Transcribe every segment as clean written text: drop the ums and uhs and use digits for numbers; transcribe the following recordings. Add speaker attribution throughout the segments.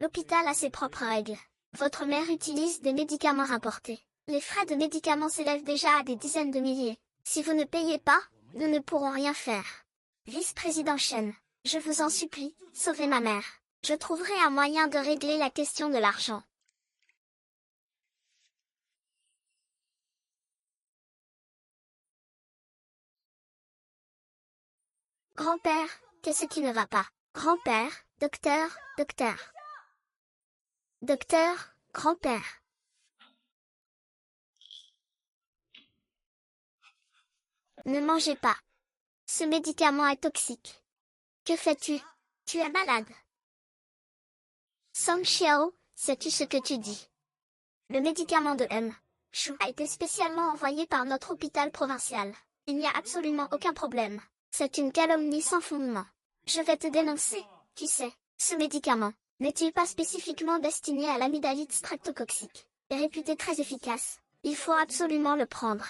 Speaker 1: L'hôpital a ses propres règles. Votre mère utilise des médicaments importés. Les frais de médicaments s'élèvent déjà à des dizaines de milliers. Si vous ne payez pas, nous ne pourrons rien faire. Vice-président Chen, je vous en supplie, sauvez ma mère. Je trouverai un moyen de régler la question de l'argent. Grand-père, qu'est-ce qui ne va pas? Grand-père, docteur, docteur. Docteur, grand-père. Ne mangez pas. Ce médicament est toxique. Que fais-tu? Tu es malade. Song Xiao, sais-tu ce que tu dis? Le médicament de M. Chou a été spécialement envoyé par notre hôpital provincial. Il n'y a absolument aucun problème. C'est une calomnie sans fondement. Je vais te dénoncer. Tu sais, ce médicament n'est-il pas spécifiquement destiné à l'amygdalite streptococcique, et réputé très efficace? Il faut absolument le prendre.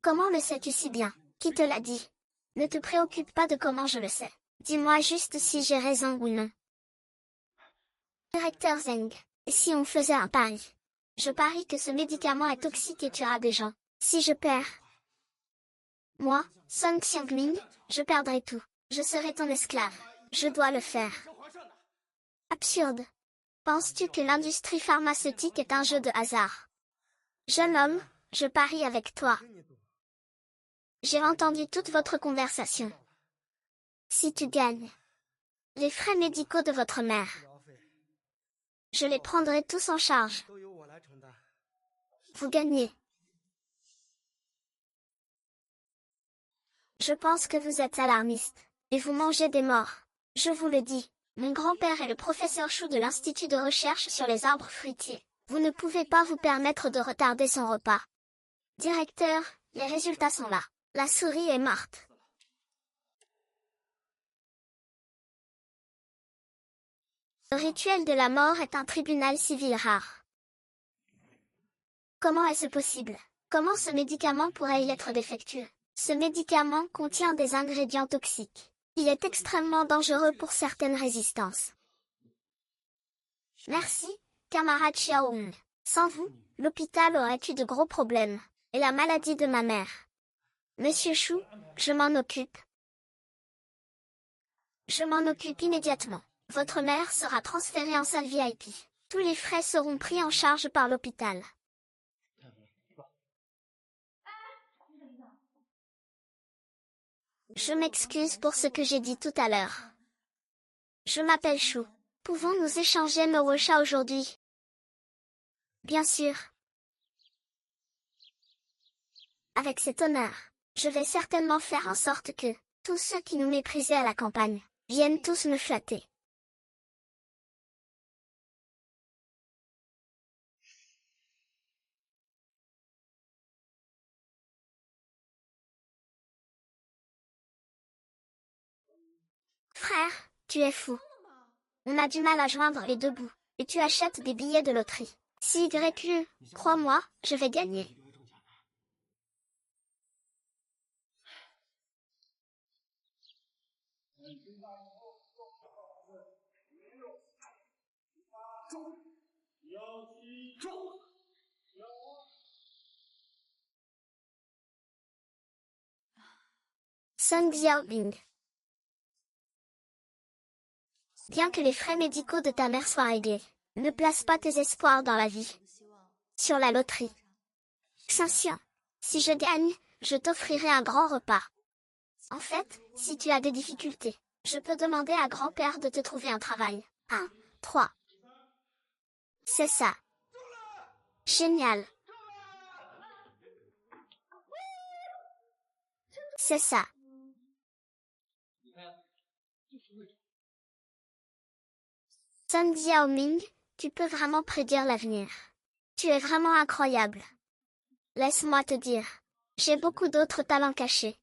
Speaker 1: Comment le sais-tu si bien? Qui te l'a dit? Ne te préoccupe pas de comment je le sais. Dis-moi juste si j'ai raison ou non. Directeur Zeng, et si on faisait un pari? Je parie que ce médicament est toxique et tuera des gens. Si je perds, moi, Song Xiangming, je perdrai tout. Je serai ton esclave. Je dois le faire. Absurde. Penses-tu que l'industrie pharmaceutique est un jeu de hasard? Jeune homme, je parie avec toi. J'ai entendu toute votre conversation. Si tu gagnes les frais médicaux de votre mère, je les prendrai tous en charge. Vous gagnez. Je pense que vous êtes alarmiste, et vous mangez des morts. Je vous le dis, mon grand-père est le professeur Chou de l'Institut de recherche sur les arbres fruitiers. Vous ne pouvez pas vous permettre de retarder son repas. Directeur, les résultats sont là. La souris est morte. Le rituel de la mort est un tribunal civil rare. Comment est-ce possible? Comment ce médicament pourrait-il être défectueux? Ce médicament contient des ingrédients toxiques. Il est extrêmement dangereux pour certaines résistances. Merci, camarade Xiaohong. Sans vous, l'hôpital aurait eu de gros problèmes, et la maladie de ma mère. Monsieur Chou, je m'en occupe. Je m'en occupe immédiatement. Votre mère sera transférée en salle VIP. Tous les frais seront pris en charge par l'hôpital. Je m'excuse pour ce que j'ai dit tout à l'heure. Je m'appelle Chou. Pouvons-nous échanger nos woshas aujourd'hui? Bien sûr. Avec cet honneur, je vais certainement faire en sorte que tous ceux qui nous méprisaient à la campagne viennent tous me flatter. Frère, tu es fou. On a du mal à joindre les deux bouts, et tu achètes des billets de loterie. Si YQ, crois-moi, je vais gagner. Sun Xiaobing. Bien que les frais médicaux de ta mère soient réglés, ne place pas tes espoirs dans la vie. Sur la loterie. Xianxian. Si je gagne, je t'offrirai un grand repas. En fait, si tu as des difficultés, je peux demander à grand-père de te trouver un travail. 1, 3. C'est ça. Génial. C'est ça. Sun Xiaoming, tu peux vraiment prédire l'avenir. Tu es vraiment incroyable. Laisse-moi te dire. J'ai beaucoup d'autres talents cachés.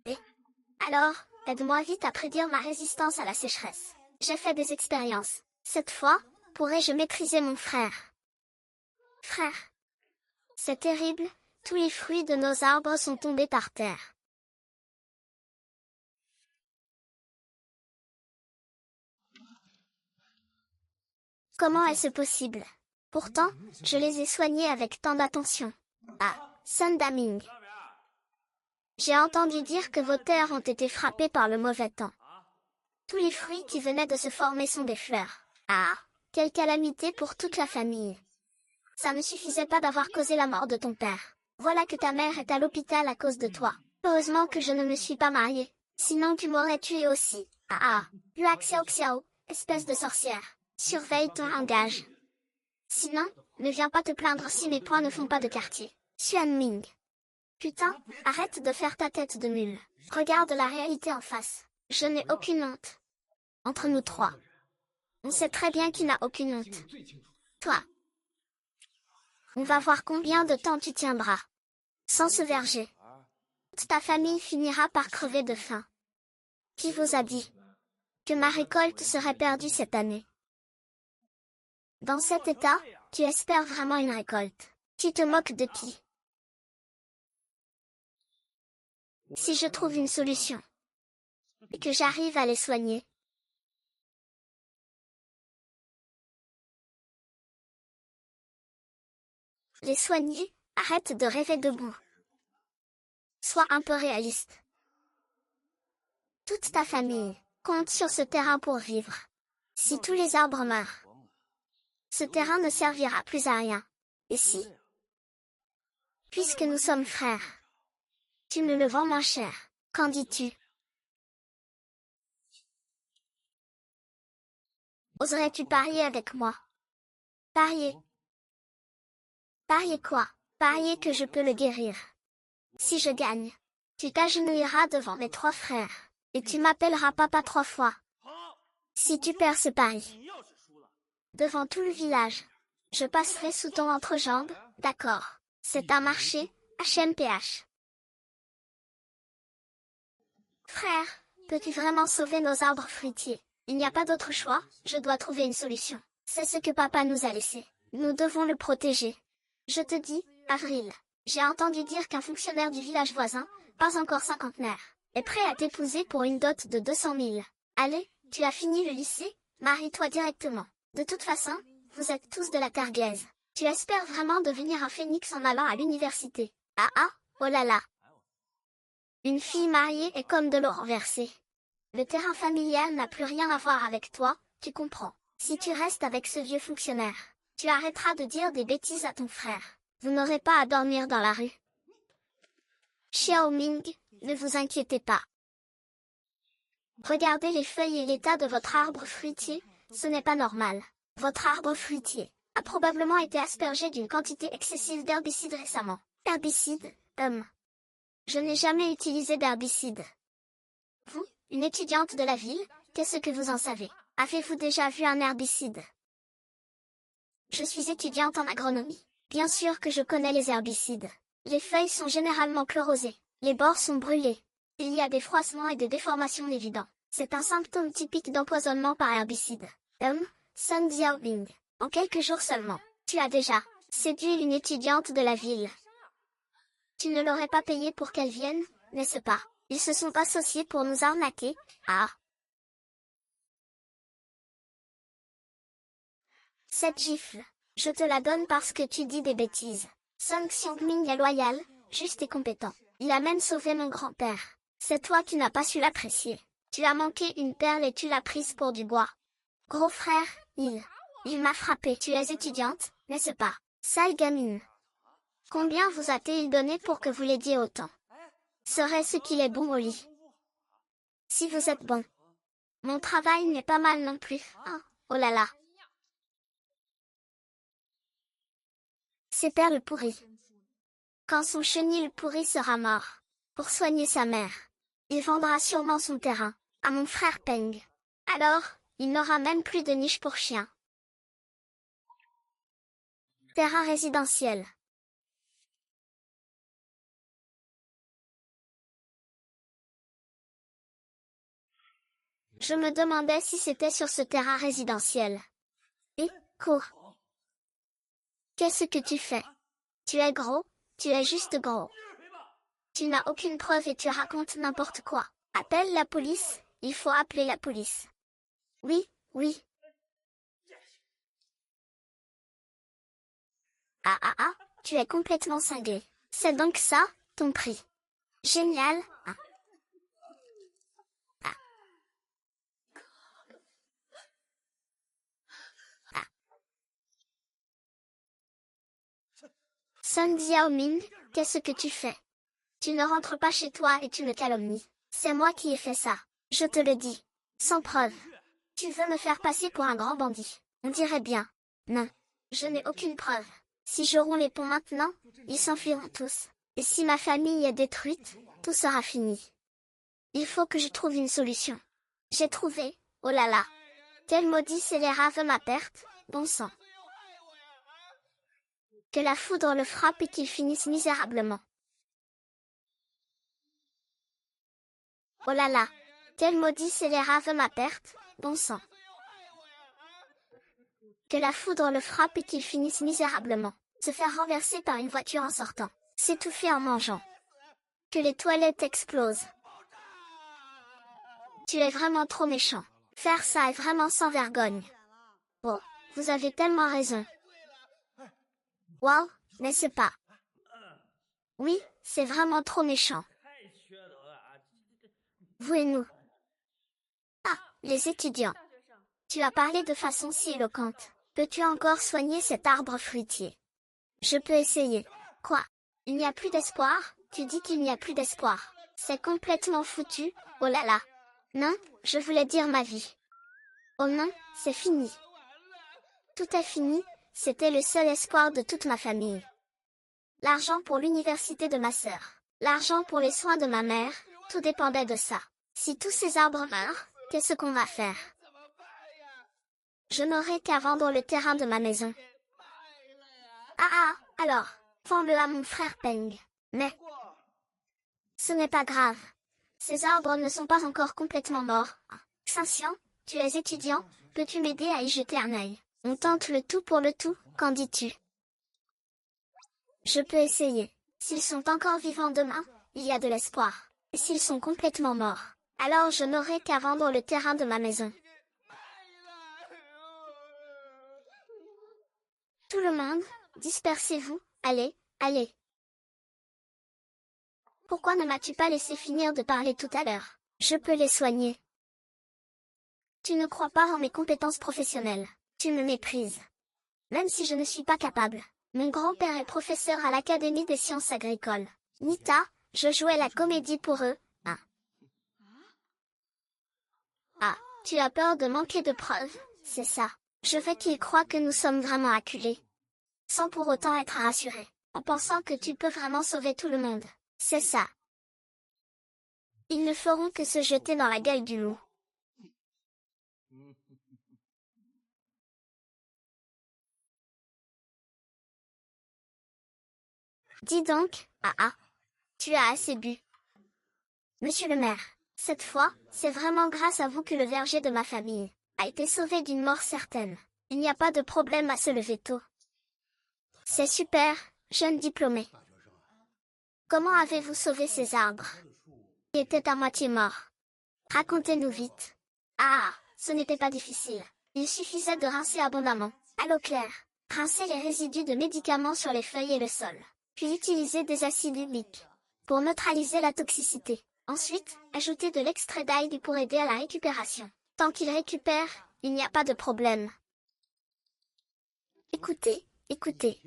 Speaker 1: Et alors, aide-moi vite à prédire ma résistance à la sécheresse. J'ai fait des expériences. Cette fois, pourrais-je maîtriser mon frère? Frère. C'est terrible, tous les fruits de nos arbres sont tombés par terre. Comment est-ce possible? Pourtant, je les ai soignés avec tant d'attention. Ah, Sun Daming. J'ai entendu dire que vos terres ont été frappées par le mauvais temps. Tous les fruits qui venaient de se former sont des fleurs. Ah, quelle calamité pour toute la famille. Ça ne suffisait pas d'avoir causé la mort de ton père. Voilà que ta mère est à l'hôpital à cause de toi. Heureusement que je ne me suis pas mariée. Sinon tu m'aurais tué aussi. Luak Xiao Xiao, espèce de sorcière. Surveille ton langage. Sinon, ne viens pas te plaindre si mes poings ne font pas de quartier. Xuan Ming. Putain, arrête de faire ta tête de mule. Regarde la réalité en face. Je n'ai aucune honte. Entre nous trois. On sait très bien qui n'a aucune honte. Toi. On va voir combien de temps tu tiendras. Sans ce verger. Toute ta famille finira par crever de faim. Qui vous a dit que ma récolte serait perdue cette année? Dans cet état, tu espères vraiment une récolte. Tu te moques de qui? Si je trouve une solution, et que j'arrive à les soigner, arrête de rêver debout. Sois un peu réaliste. Toute ta famille compte sur ce terrain pour vivre. Si tous les arbres meurent, ce terrain ne servira plus à rien. Et si, puisque nous sommes frères, tu me le vends moins cher, qu'en dis-tu? Oserais-tu parier avec moi? Parier? Parier quoi? Parier que je peux le guérir. Si je gagne, tu t'agenouilleras devant mes 3 frères, et tu m'appelleras papa 3 fois. Si tu perds ce pari, devant tout le village, je passerai sous ton entrejambe, d'accord? C'est un marché, HMPH. Frère, peux-tu vraiment sauver nos arbres fruitiers? Il n'y a pas d'autre choix, je dois trouver une solution. C'est ce que papa nous a laissé. Nous devons le protéger. Je te dis, Avril, j'ai entendu dire qu'un fonctionnaire du village voisin, pas encore cinquantenaire, est prêt à t'épouser pour une dot de 200 000. Allez, tu as fini le lycée, marie-toi directement. De toute façon, vous êtes tous de la terre glaise. Tu espères vraiment devenir un phénix en allant à l'université. Oh là là. Une fille mariée est comme de l'eau renversée. Le terrain familial n'a plus rien à voir avec toi, tu comprends. Si tu restes avec ce vieux fonctionnaire, tu arrêteras de dire des bêtises à ton frère. Vous n'aurez pas à dormir dans la rue. Xiao Ming, ne vous inquiétez pas. Regardez les feuilles et l'état de votre arbre fruitier, ce n'est pas normal. Votre arbre fruitier a probablement été aspergé d'une quantité excessive d'herbicides récemment. Herbicides, je n'ai jamais utilisé d'herbicide. Vous, une étudiante de la ville, qu'est-ce que vous en savez? Avez-vous déjà vu un herbicide? Je suis étudiante en agronomie. Bien sûr que je connais les herbicides. Les feuilles sont généralement chlorosées. Les bords sont brûlés. Il y a des froissements et des déformations évidents. C'est un symptôme typique d'empoisonnement par herbicide. Sun Xiaobing. En quelques jours seulement, tu as déjà séduit une étudiante de la ville. Tu ne l'aurais pas payée pour qu'elle vienne, n'est-ce pas? Ils se sont associés pour nous arnaquer. Cette gifle, je te la donne parce que tu dis des bêtises. Sun Xiangming est loyal, juste et compétent. Il a même sauvé mon grand-père. C'est toi qui n'as pas su l'apprécier. Tu as manqué une perle et tu l'as prise pour du bois. Gros frère, il m'a frappé. Tu es étudiante, n'est-ce pas? Sale gamine. Combien vous a-t-il donné pour que vous l'aidiez autant? Serait-ce qu'il est bon au lit? Si vous êtes bon. Mon travail n'est pas mal non plus. Oh là là. Ces perles pourries. Quand son chenil pourri sera mort, pour soigner sa mère, il vendra sûrement son terrain à mon frère Peng. Alors, il n'aura même plus de niche pour chien. Terrain résidentiel. Je me demandais si c'était sur ce terrain résidentiel. Et, cours. Qu'est-ce que tu fais? Tu es gros, tu es juste gros. Tu n'as aucune preuve et tu racontes n'importe quoi. Appelle la police, il faut appeler la police. Oui. Ah ah ah, tu es complètement cinglé. C'est donc ça, ton prix. Génial, ah. Ah. Ah. Sun Xiaoming, qu'est-ce que tu fais? Tu ne rentres pas chez toi et tu me calomnies. C'est moi qui ai fait ça. Je te le dis. Sans preuve. Tu veux me faire passer pour un grand bandit. On dirait bien. Non. Je n'ai aucune preuve. Si je romps les ponts maintenant, ils s'enfuiront tous. Et si ma famille est détruite, tout sera fini. Il faut que je trouve une solution. J'ai trouvé, oh là là. Tel maudit scélérat veut ma perte, bon sang. Que la foudre le frappe et qu'il finisse misérablement. Oh là là. Tel maudit scélérat veut ma perte, bon sang. Que la foudre le frappe et qu'il finisse misérablement. Se faire renverser par une voiture en sortant. S'étouffer en mangeant. Que les toilettes explosent. Tu es vraiment trop méchant. Faire ça est vraiment sans vergogne. Oh, vous avez tellement raison. Wow, n'est-ce pas? Oui, c'est vraiment trop méchant. Vous et nous. Ah, les étudiants. Tu as parlé de façon si éloquente. Peux-tu encore soigner cet arbre fruitier? Je peux essayer. Quoi? Il n'y a plus d'espoir? Tu dis qu'il n'y a plus d'espoir. C'est complètement foutu, oh là là. Non, je voulais dire ma vie. Oh non, c'est fini. Tout est fini, c'était le seul espoir de toute ma famille. L'argent pour l'université de ma sœur, l'argent pour les soins de ma mère, tout dépendait de ça. Si tous ces arbres meurent, qu'est-ce qu'on va faire? Je n'aurai qu'à vendre le terrain de ma maison. Ah ah, alors, vends-le à mon frère Peng. Mais, ce n'est pas grave. Ces arbres ne sont pas encore complètement morts. Xianxian, tu es étudiant, peux-tu m'aider à y jeter un œil? On tente le tout pour le tout, qu'en dis-tu? Je peux essayer. S'ils sont encore vivants demain, il y a de l'espoir. Et s'ils sont complètement morts, alors je n'aurai qu'à vendre le terrain de ma maison. Tout le monde, dispersez-vous, allez, allez. Pourquoi ne m'as-tu pas laissé finir de parler tout à l'heure? Je peux les soigner. Tu ne crois pas en mes compétences professionnelles. Tu me méprises. Même si je ne suis pas capable. Mon grand-père est professeur à l'Académie des sciences agricoles. Nita, je jouais la comédie pour eux. Ah. Ah, tu as peur de manquer de preuves, c'est ça. Je veux qu'ils croient que nous sommes vraiment acculés. Sans pour autant être rassurés. En pensant que tu peux vraiment sauver tout le monde. C'est ça. Ils ne feront que se jeter dans la gueule du loup. Dis donc, ah ah, tu as assez bu. Monsieur le maire, cette fois, c'est vraiment grâce à vous que le verger de ma famille a été sauvé d'une mort certaine. Il n'y a pas de problème à se lever tôt. C'est super, jeune diplômé. Comment avez-vous sauvé ces arbres? Ils étaient à moitié morts. Racontez-nous vite. Ah, ce n'était pas difficile. Il suffisait de rincer abondamment, à l'eau claire, rincer les résidus de médicaments sur les feuilles et le sol, puis utiliser des acides humiques pour neutraliser la toxicité. Ensuite, ajouter de l'extrait d'ail pour aider à la récupération. Tant qu'il récupère, il n'y a pas de problème. Écoutez, écoutez.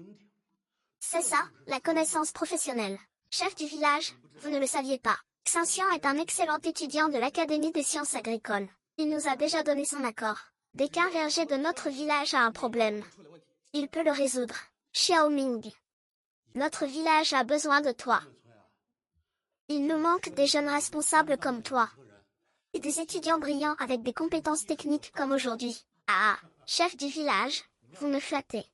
Speaker 1: C'est ça, la connaissance professionnelle. Chef du village, vous ne le saviez pas. Xianxian est un excellent étudiant de l'Académie des sciences agricoles. Il nous a déjà donné son accord. Dès qu'un verger de notre village a un problème, il peut le résoudre. Xiaoming. Notre village a besoin de toi. Il nous manque des jeunes responsables comme toi. Et des étudiants brillants avec des compétences techniques comme aujourd'hui. Ah, chef du village, vous me flattez.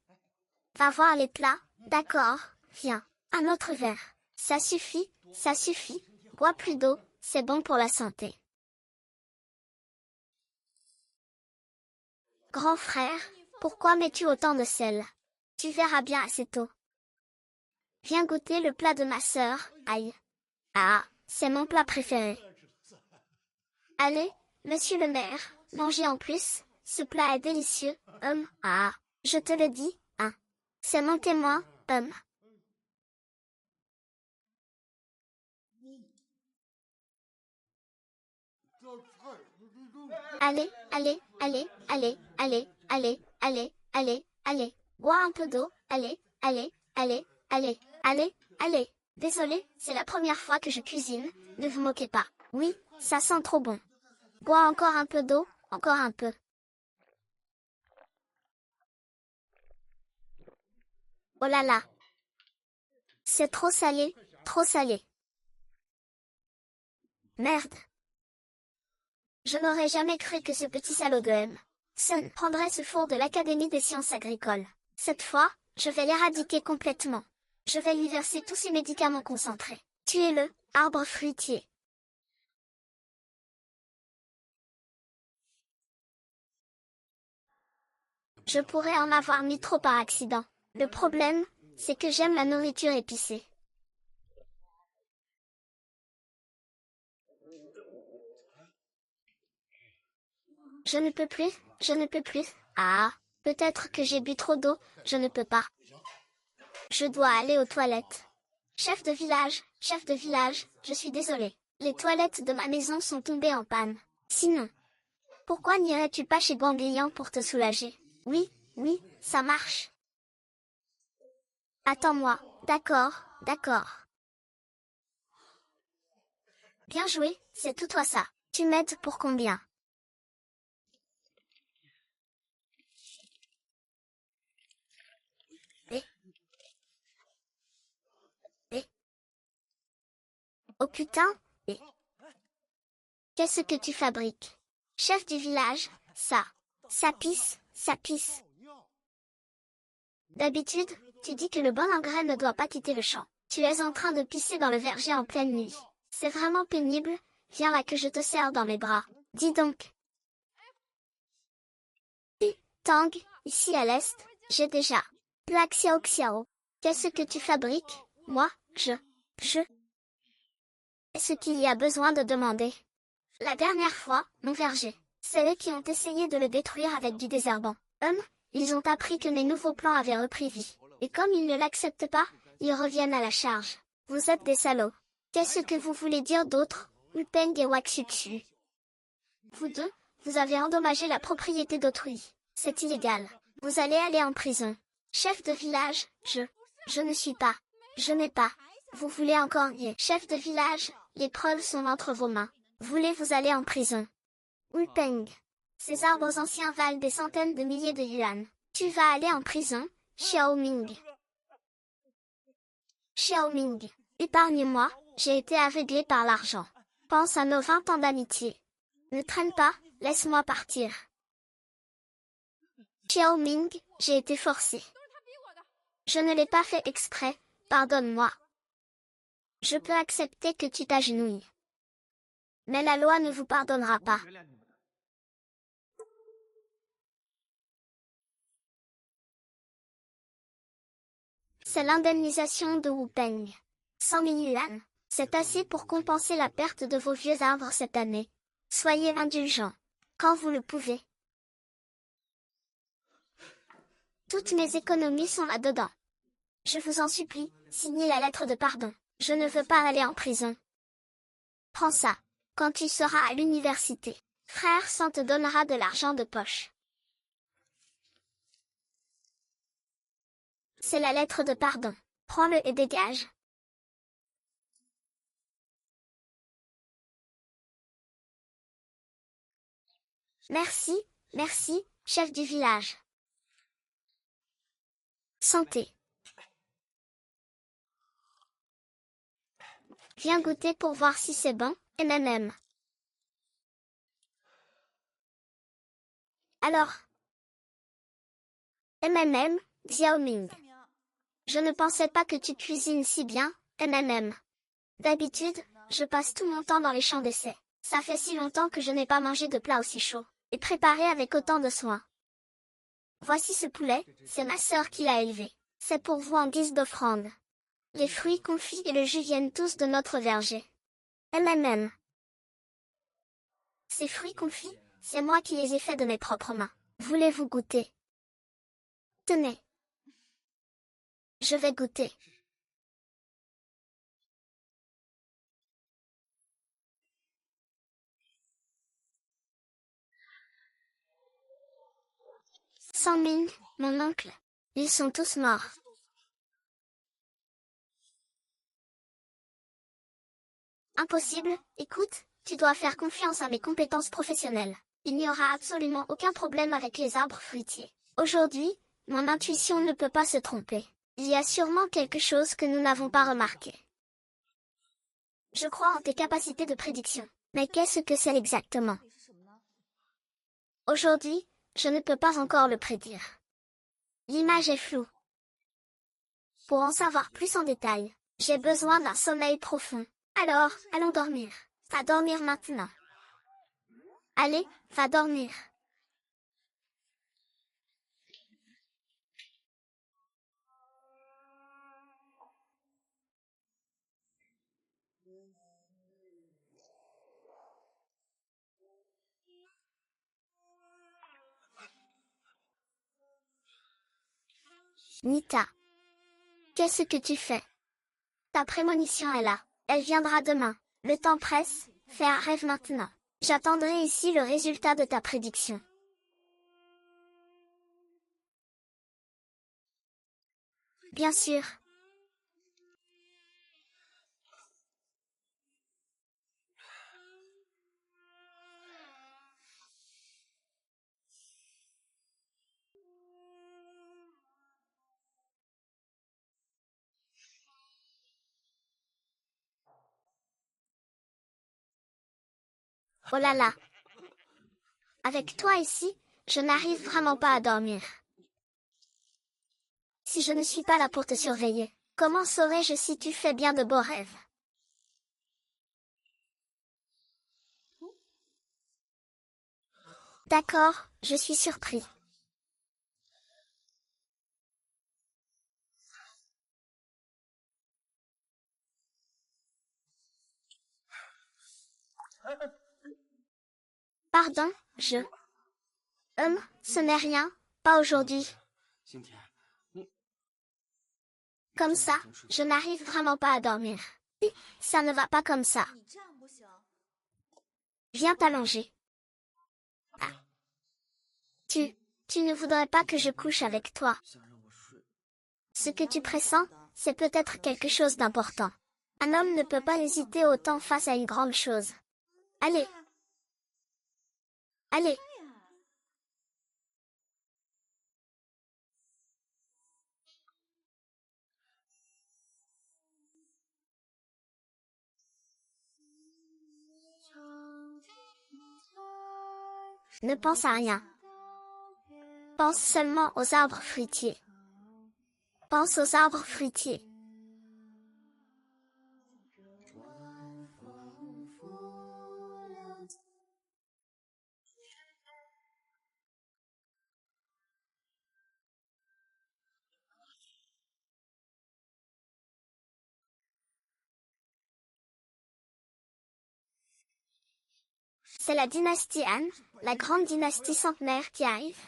Speaker 1: Va voir les plats, d'accord, viens. Un autre verre. Ça suffit, ça suffit. Bois plus d'eau, c'est bon pour la santé. Grand frère, pourquoi mets-tu autant de sel? Tu verras bien assez tôt. Viens goûter le plat de ma sœur, aïe. Ah, c'est mon plat préféré. Allez, monsieur le maire, mangez en plus, ce plat est délicieux, ah, je te le dis, hein. C'est mon témoin, Pomme. Allez, allez, allez, allez, allez, allez, allez, allez, allez. Bois un peu d'eau, allez, allez, allez, allez, allez, allez. Désolé, c'est la première fois que je cuisine, ne vous moquez pas. Oui, ça sent trop bon. Bois encore un peu d'eau, encore un peu. Oh là là. C'est trop salé, trop salé. Merde. Je n'aurais jamais cru que ce petit salaud de M. Sun prendrait ce four de l'Académie des sciences agricoles. Cette fois, je vais l'éradiquer complètement. Je vais lui verser tous ces médicaments concentrés. Tuez-le, arbre fruitier. Je pourrais en avoir mis trop par accident. Le problème, c'est que j'aime la nourriture épicée. Je ne peux plus, je ne peux plus. Ah, peut-être que j'ai bu trop d'eau, je ne peux pas. Je dois aller aux toilettes. Chef de village, je suis désolé. Les toilettes de ma maison sont tombées en panne. Sinon, pourquoi n'irais-tu pas chez Ganglion pour te soulager? Oui, oui, ça marche. Attends-moi. D'accord, d'accord. Bien joué, c'est tout toi ça. Tu m'aides pour combien? Eh, eh. Oh putain, eh. Qu'est-ce que tu fabriques? Chef du village, ça pisse, ça pisse. D'habitude, tu dis que le bon engrais ne doit pas quitter le champ. Tu es en train de pisser dans le verger en pleine nuit. C'est vraiment pénible, viens là que je te serre dans mes bras. Dis donc. Tang, ici à l'est, j'ai déjà. Black Xiao Xiao. Qu'est-ce que tu fabriques? Moi, je. Est-ce qu'il y a besoin de demander? La dernière fois, mon verger. C'est eux qui ont essayé de le détruire avec du désherbant. Ils ont appris que mes nouveaux plans avaient repris vie. Et comme ils ne l'acceptent pas, ils reviennent à la charge. Vous êtes des salauds. Qu'est-ce que vous voulez dire d'autre, Wu Peng et Waxuxu? Vous deux, vous avez endommagé la propriété d'autrui. C'est illégal. Vous allez aller en prison. Chef de village, je ne suis pas. Je n'ai pas. Vous voulez encore nier. Chef de village, les preuves sont entre vos mains. Voulez-vous aller en prison? Wu Peng. Ces arbres anciens valent des centaines de milliers de yuan. Tu vas aller en prison, Xiao Ming. Xiao Ming. Épargne-moi, j'ai été aveuglé par l'argent. Pense à nos 20 ans d'amitié. Ne traîne pas, laisse-moi partir. Xiao Ming, j'ai été forcé. Je ne l'ai pas fait exprès, pardonne-moi. Je peux accepter que tu t'agenouilles. Mais la loi ne vous pardonnera pas. C'est l'indemnisation de Wu Peng. 100 000 yuan. C'est assez pour compenser la perte de vos vieux arbres cette année. Soyez indulgents. Quand vous le pouvez. Toutes mes économies sont là-dedans. Je vous en supplie, signez la lettre de pardon. Je ne veux pas aller en prison. Prends ça. Quand tu seras à l'université, frère Sang te donnera de l'argent de poche. C'est la lettre de pardon. Prends-le et dégage. Merci, merci, chef du village. Santé. Viens goûter pour voir si c'est bon, MMM. Alors. MMM, Xiaoming. Je ne pensais pas que tu cuisines si bien, MMM. D'habitude, je passe tout mon temps dans les champs d'essai. Ça fait si longtemps que je n'ai pas mangé de plat aussi chaud, et préparé avec autant de soin. Voici ce poulet, c'est ma sœur qui l'a élevé. C'est pour vous en guise d'offrande. Les fruits confits et le jus viennent tous de notre verger. MMM. Ces fruits confits, c'est moi qui les ai faits de mes propres mains. Voulez-vous goûter? Tenez. Je vais goûter. Sans Ming, mon oncle. Ils sont tous morts. Impossible, écoute, tu dois faire confiance à mes compétences professionnelles. Il n'y aura absolument aucun problème avec les arbres fruitiers. Aujourd'hui, mon intuition ne peut pas se tromper. Il y a sûrement quelque chose que nous n'avons pas remarqué. Je crois en tes capacités de prédiction. Mais qu'est-ce que c'est exactement? Aujourd'hui, je ne peux pas encore le prédire. L'image est floue. Pour en savoir plus en détail, j'ai besoin d'un sommeil profond. Alors, allons dormir. Va dormir maintenant. Allez, va dormir. Nita. Qu'est-ce que tu fais? Ta prémonition est là. Elle viendra demain. Le temps presse, fais un rêve maintenant. J'attendrai ici le résultat de ta prédiction. Bien sûr. Oh là là. Avec toi ici, je n'arrive vraiment pas à dormir. Si je ne suis pas là pour te surveiller, comment saurais-je si tu fais bien de beaux rêves? D'accord, je suis surpris. Pardon, ce n'est rien, pas aujourd'hui. Comme ça, je n'arrive vraiment pas à dormir. Ça ne va pas comme ça. Viens t'allonger. Ah. Tu ne voudrais pas que je couche avec toi. Ce que tu pressens, c'est peut-être quelque chose d'important. Un homme ne peut pas hésiter autant face à une grande chose. Allez. Allez. Ne pense à rien. Pense seulement aux arbres fruitiers. Pense aux arbres fruitiers. C'est la dynastie Han, la grande dynastie centenaire qui arrive.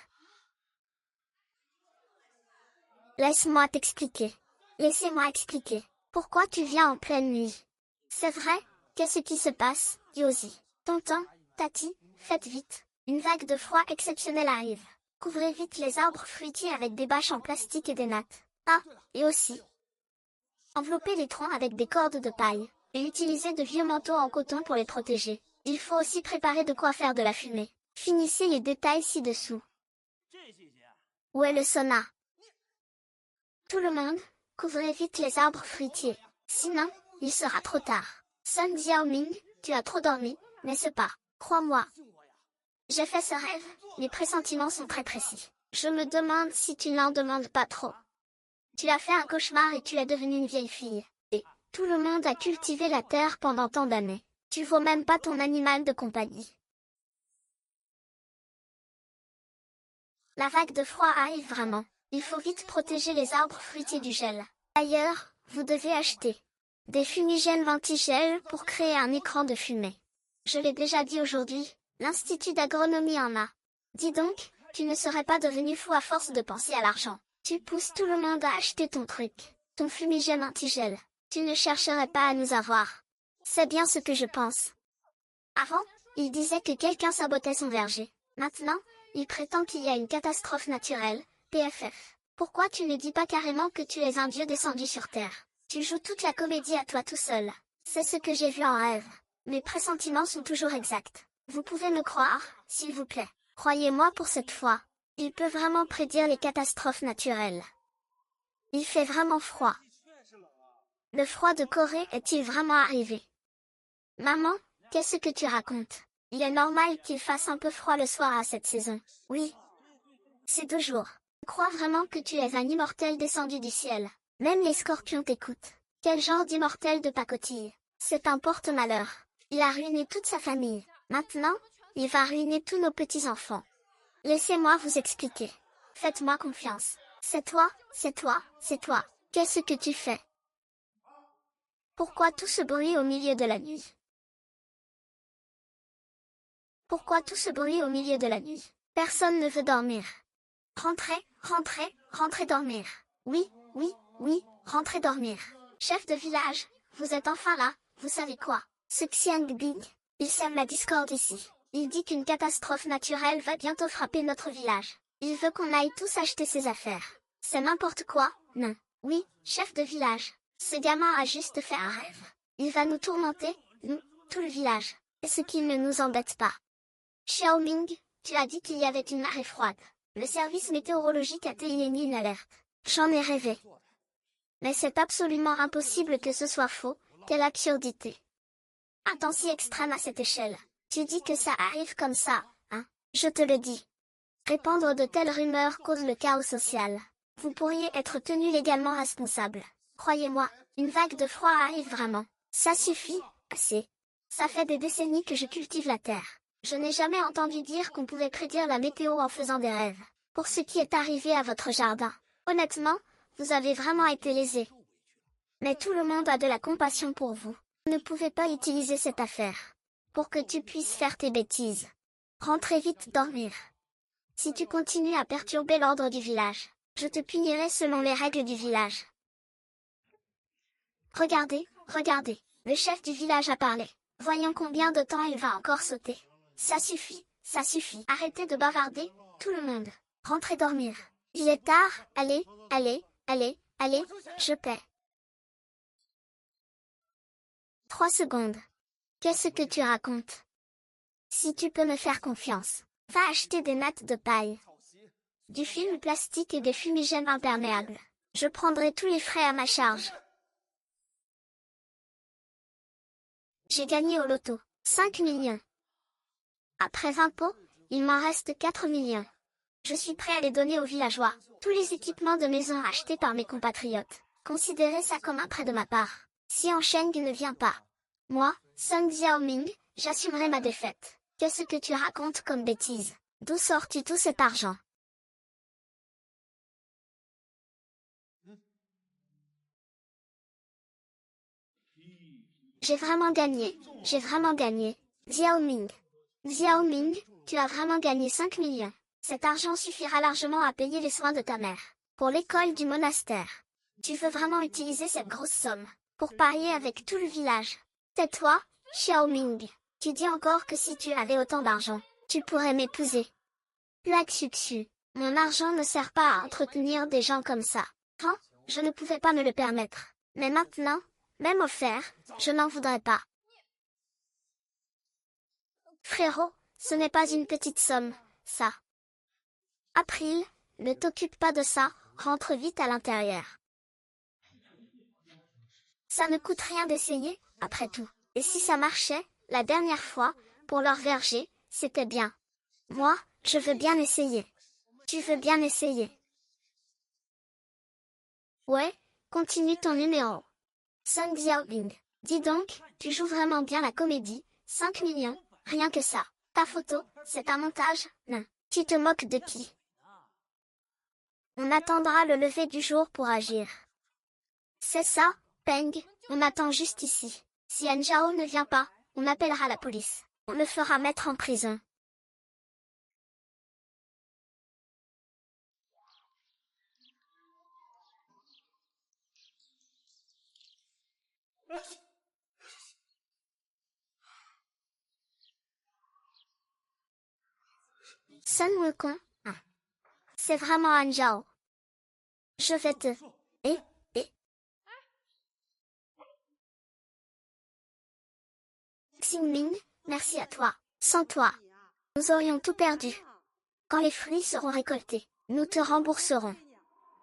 Speaker 1: Laisse-moi t'expliquer. Laissez-moi expliquer. Pourquoi tu viens en pleine nuit? C'est vrai? Qu'est-ce qui se passe, Yosi? Tonton, Tati, faites vite. Une vague de froid exceptionnelle arrive. Couvrez vite les arbres fruitiers avec des bâches en plastique et des nattes. Ah, et aussi. Enveloppez les troncs avec des cordes de paille, et utilisez de vieux manteaux en coton pour les protéger. Il faut aussi préparer de quoi faire de la fumée. Finissez les détails ci-dessous. Où est le sauna? Tout le monde, couvrez vite les arbres fruitiers. Sinon, il sera trop tard. Sun Xiaoming, tu as trop dormi, n'est-ce pas? Crois-moi. J'ai fait ce rêve, mes pressentiments sont très précis. Je me demande si tu n'en demandes pas trop. Tu as fait un cauchemar et tu es devenue une vieille fille. Et tout le monde a cultivé la terre pendant tant d'années. Tu vaux même pas ton animal de compagnie. La vague de froid arrive vraiment. Il faut vite protéger les arbres fruitiers du gel. D'ailleurs, vous devez acheter des fumigènes ventigel pour créer un écran de fumée. Je l'ai déjà dit aujourd'hui, l'Institut d'agronomie en a. Dis donc, tu ne serais pas devenu fou à force de penser à l'argent. Tu pousses tout le monde à acheter ton truc, ton fumigène antigel. Tu ne chercherais pas à nous avoir. C'est bien ce que je pense. Avant, il disait que quelqu'un sabotait son verger. Maintenant, il prétend qu'il y a une catastrophe naturelle, PFF. Pourquoi tu ne dis pas carrément que tu es un dieu descendu sur Terre? Tu joues toute la comédie à toi tout seul. C'est ce que j'ai vu en rêve. Mes pressentiments sont toujours exacts. Vous pouvez me croire, s'il vous plaît. Croyez-moi pour cette fois. Il peut vraiment prédire les catastrophes naturelles. Il fait vraiment froid. Le froid de Corée est-il vraiment arrivé? Maman, qu'est-ce que tu racontes? Il est normal qu'il fasse un peu froid le soir à cette saison. Oui. C'est 2 jours. Je crois vraiment que tu es un immortel descendu du ciel. Même les scorpions t'écoutent. Quel genre d'immortel de pacotille? C'est un porte-malheur. Il a ruiné toute sa famille. Maintenant, il va ruiner tous nos petits-enfants. Laissez-moi vous expliquer. Faites-moi confiance. C'est toi, c'est toi, c'est toi. Qu'est-ce que tu fais? Pourquoi tout ce bruit au milieu de la nuit? Pourquoi tout ce bruit au milieu de la nuit? Personne ne veut dormir. Rentrez, rentrez, rentrez dormir. Oui, oui, oui, rentrez dormir. Chef de village, vous êtes enfin là, vous savez quoi? Ce Xiang Bing, il sème la discorde ici. Il dit qu'une catastrophe naturelle va bientôt frapper notre village. Il veut qu'on aille tous acheter ses affaires. C'est n'importe quoi, non. Oui, chef de village. Ce gamin a juste fait un rêve. Il va nous tourmenter, nous, tout le village. Et ce qui ne nous embête pas. Xiaoming, tu as dit qu'il y avait une marée froide. Le service météorologique a émis une alerte. J'en ai rêvé. Mais c'est absolument impossible que ce soit faux, quelle absurdité. Un temps si extrême à cette échelle. Tu dis que ça arrive comme ça, hein? Je te le dis. Répandre de telles rumeurs cause le chaos social. Vous pourriez être tenu légalement responsable. Croyez-moi, une vague de froid arrive vraiment. Ça suffit, assez. Ça fait des décennies que je cultive la terre. Je n'ai jamais entendu dire qu'on pouvait prédire la météo en faisant des rêves. Pour ce qui est arrivé à votre jardin, honnêtement, vous avez vraiment été lésé. Mais tout le monde a de la compassion pour vous. Vous ne pouvez pas utiliser cette affaire pour que tu puisses faire tes bêtises. Rentrez vite dormir. Si tu continues à perturber l'ordre du village, je te punirai selon les règles du village. Regardez, regardez, le chef du village a parlé. Voyons combien de temps il va encore sauter. Ça suffit, ça suffit. Arrêtez de bavarder, tout le monde. Rentrez dormir. Il est tard, allez, allez, allez, allez, je paie. 3 secondes. Qu'est-ce que tu racontes? Si tu peux me faire confiance, va acheter des nattes de paille, du film plastique et des fumigènes imperméables. Je prendrai tous les frais à ma charge. J'ai gagné au loto 5 millions. Après 20 pots, il m'en reste 4 millions. Je suis prêt à les donner aux villageois. Tous les équipements de maison achetés par mes compatriotes. Considérez ça comme un prêt de ma part. Si Sheng ne vient pas, moi, Sun Xiaoming, j'assumerai ma défaite. Qu'est-ce que tu racontes comme bêtise? D'où sors-tu tout cet argent? J'ai vraiment gagné. J'ai vraiment gagné. Xiaoming. Xiaoming, tu as vraiment gagné 5 millions. Cet argent suffira largement à payer les soins de ta mère. Pour l'école du monastère. Tu veux vraiment utiliser cette grosse somme pour parier avec tout le village. Tais-toi, Xiaoming. Tu dis encore que si tu avais autant d'argent, tu pourrais m'épouser. Blague sucsu. Mon argent ne sert pas à entretenir des gens comme ça. Quand, je ne pouvais pas me le permettre. Mais maintenant, même offert, je n'en voudrais pas. Frérot, ce n'est pas une petite somme, ça. April, ne t'occupe pas de ça, rentre vite à l'intérieur. Ça ne coûte rien d'essayer, après tout. Et si ça marchait, la dernière fois, pour leur verger, c'était bien. Moi, je veux bien essayer. Tu veux bien essayer? Ouais, continue ton numéro. Sun Xiaobing. Dis donc, tu joues vraiment bien la comédie, 5 millions, rien que ça. Ta photo, c'est un montage, non. Tu te moques de qui? On attendra le lever du jour pour agir. C'est ça, Peng, on attend juste ici. Si Anjao ne vient pas, on appellera la police. On le fera mettre en prison. Sun Wukong, c'est vraiment un Zhao. Je vais te... Et... Xingming, merci à toi. Sans toi, nous aurions tout perdu. Quand les fruits seront récoltés, nous te rembourserons.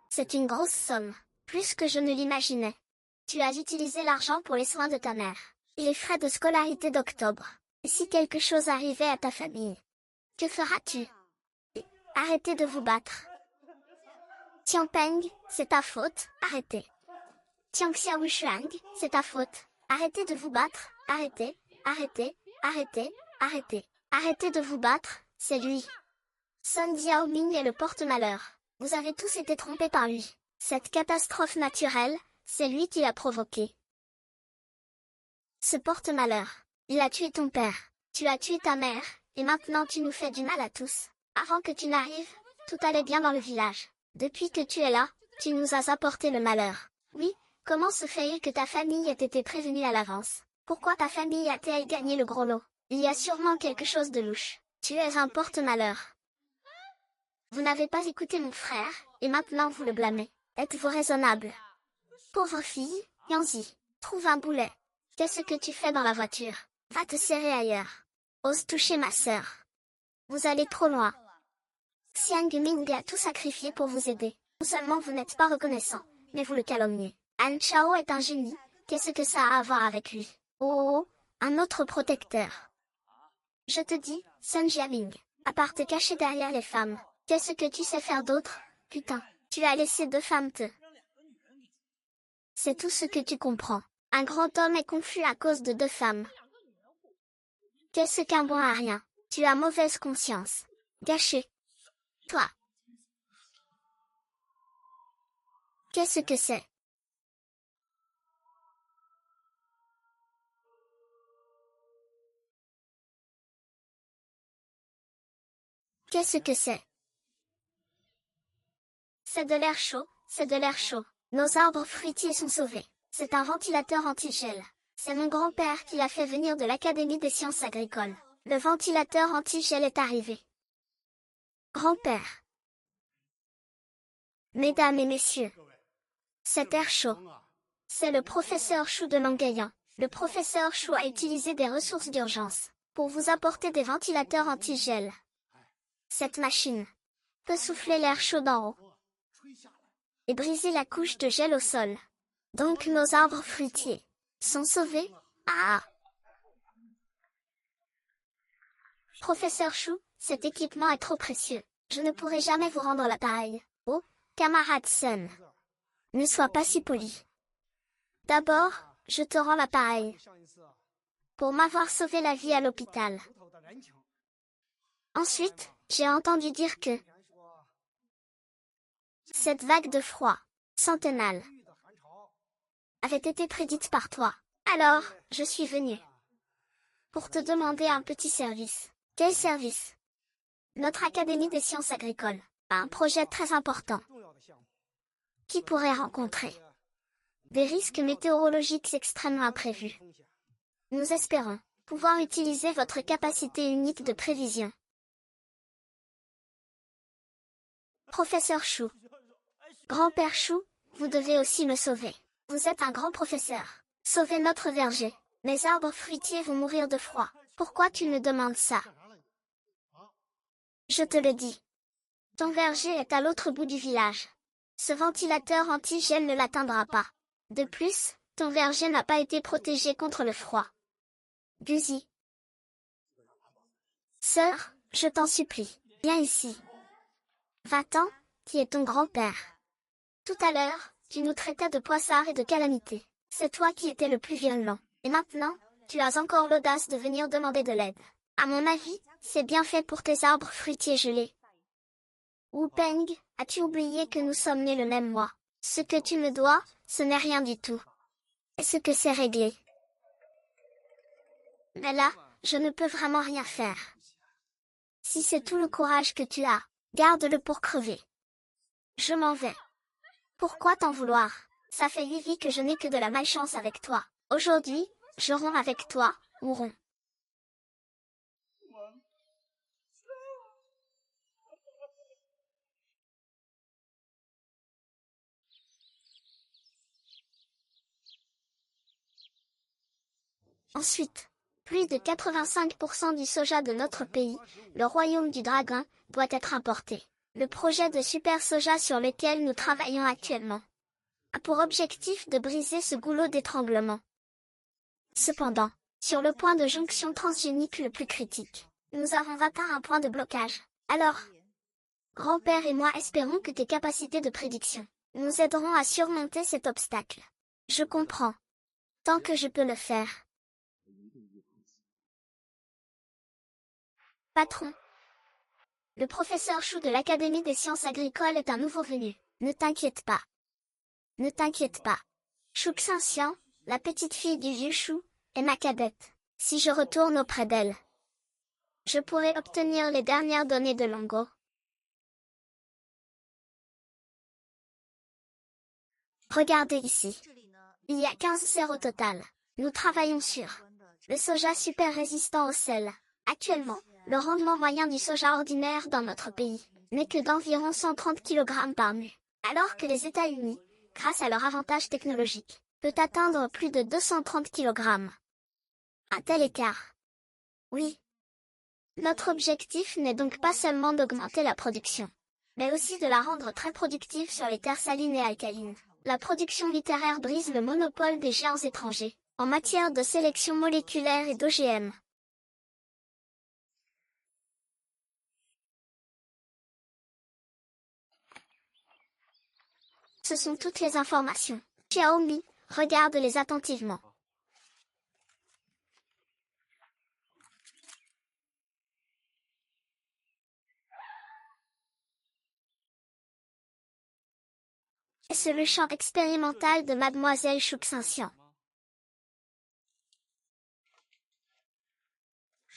Speaker 1: C'est une grosse somme, plus que je ne l'imaginais. Tu as utilisé l'argent pour les soins de ta mère et les frais de scolarité d'octobre. Et si quelque chose arrivait à ta famille, que feras-tu? Arrêtez de vous battre. Tian Peng, c'est ta faute, arrêtez. Tian Xiaoshuang, c'est ta faute. Arrêtez de vous battre, arrêtez, arrêtez, arrêtez, arrêtez. Arrêtez de vous battre, c'est lui. Sun Xiaoming est le porte-malheur. Vous avez tous été trompés par lui. Cette catastrophe naturelle, c'est lui qui l'a provoquée. Ce porte-malheur, il a tué ton père, tu as tué ta mère, et maintenant tu nous fais du mal à tous. Avant que tu n'arrives, tout allait bien dans le village. Depuis que tu es là, tu nous as apporté le malheur. Oui, comment se fait-il que ta famille ait été prévenue à l'avance? Pourquoi ta famille a-t-elle gagné le gros lot? Il y a sûrement quelque chose de louche. Tu es un porte-malheur. Vous n'avez pas écouté mon frère, et maintenant vous le blâmez. Êtes-vous raisonnable? Pauvre fille, Yanzi, trouve un boulet. Qu'est-ce que tu fais dans la voiture? Va te serrer ailleurs. Ose toucher ma sœur. Vous allez trop loin. Xiang Ming a tout sacrifié pour vous aider. Non seulement vous n'êtes pas reconnaissant, mais vous le calomniez. Han Chao est un génie. Qu'est-ce que ça a à voir avec lui? Oh, un autre protecteur. Je te dis, Sun Jiaming, à part te cacher derrière les femmes, qu'est-ce que tu sais faire d'autre? Putain, tu as laissé 2 femmes te... C'est tout ce que tu comprends. Un grand homme est confus à cause de 2 femmes. Qu'est-ce qu'un bon à rien? Tu as mauvaise conscience. Gâché. Toi. Qu'est-ce que c'est? Qu'est-ce que c'est? C'est de l'air chaud, c'est de l'air chaud. Nos arbres fruitiers sont sauvés. C'est un ventilateur anti-gel. C'est mon grand-père qui l'a fait venir de l'Académie des sciences agricoles. Le ventilateur anti-gel est arrivé. Grand-père. Mesdames et messieurs. Cet air chaud. C'est le professeur Chou de Mangayan. Le professeur Chou a utilisé des ressources d'urgence pour vous apporter des ventilateurs anti-gel. Cette machine peut souffler l'air chaud d'en haut et briser la couche de gel au sol. Donc nos arbres fruitiers sont sauvés. Ah! Professeur Chou, cet équipement est trop précieux. Je ne pourrai jamais vous rendre l'appareil. Oh, camarade Sun, ne sois pas si poli. D'abord, je te rends l'appareil pour m'avoir sauvé la vie à l'hôpital. Ensuite, j'ai entendu dire que cette vague de froid, centennale, avait été prédite par toi. Alors, je suis venu pour te demander un petit service. Quel service? Notre Académie des sciences agricoles a un projet très important qui pourrait rencontrer des risques météorologiques extrêmement imprévus. Nous espérons pouvoir utiliser votre capacité unique de prévision. Professeur Chou. Grand-père Chou, vous devez aussi me sauver. Vous êtes un grand professeur. Sauvez notre verger. Mes arbres fruitiers vont mourir de froid. Pourquoi tu me demandes ça? Je te le dis. Ton verger est à l'autre bout du village. Ce ventilateur anti-gel ne l'atteindra pas. De plus, ton verger n'a pas été protégé contre le froid. Guzi. Sœur, je t'en supplie, viens ici. Va-t'en, qui est ton grand-père. Tout à l'heure, tu nous traitais de poissards et de calamités. C'est toi qui étais le plus violent. Et maintenant, tu as encore l'audace de venir demander de l'aide. À mon avis, c'est bien fait pour tes arbres fruitiers gelés. Wu Peng, as-tu oublié que nous sommes nés le même mois? Ce que tu me dois, ce n'est rien du tout. Est-ce que c'est réglé? Mais là, je ne peux vraiment rien faire. Si c'est tout le courage que tu as, garde-le pour crever. Je m'en vais. Pourquoi t'en vouloir? Ça fait 8 vies que je n'ai que de la malchance avec toi. Aujourd'hui, je romps avec toi, Ouron. Ensuite, plus de 85% du soja de notre pays, le royaume du dragon, doit être importé. Le projet de super soja sur lequel nous travaillons actuellement a pour objectif de briser ce goulot d'étranglement. Cependant, sur le point de jonction transgénique le plus critique, nous avons atteint un point de blocage. Alors, grand-père et moi espérons que tes capacités de prédiction nous aideront à surmonter cet obstacle. Je comprends. Tant que je peux le faire. Patron. Le professeur Chou de l'Académie des sciences agricoles est un nouveau venu. Ne t'inquiète pas. Ne t'inquiète pas. Chou Xian, la petite fille du vieux Chou, est ma cadette. Si je retourne auprès d'elle, je pourrai obtenir les dernières données de Longo. Regardez ici. Il y a 15 serres au total. Nous travaillons sur le soja super résistant au sel. Actuellement, le rendement moyen du soja ordinaire dans notre pays n'est que d'environ 130 kg par mu, alors que les États-Unis, grâce à leur avantage technologique, peut atteindre plus de 230 kg. Un tel écart. Oui. Notre objectif n'est donc pas seulement d'augmenter la production, mais aussi de la rendre très productive sur les terres salines et alcalines. La production littéraire brise le monopole des géants étrangers en matière de sélection moléculaire et d'OGM. Ce sont toutes les informations. Xiaomi, regarde-les attentivement. C'est le champ expérimental de Mademoiselle Chou Xian.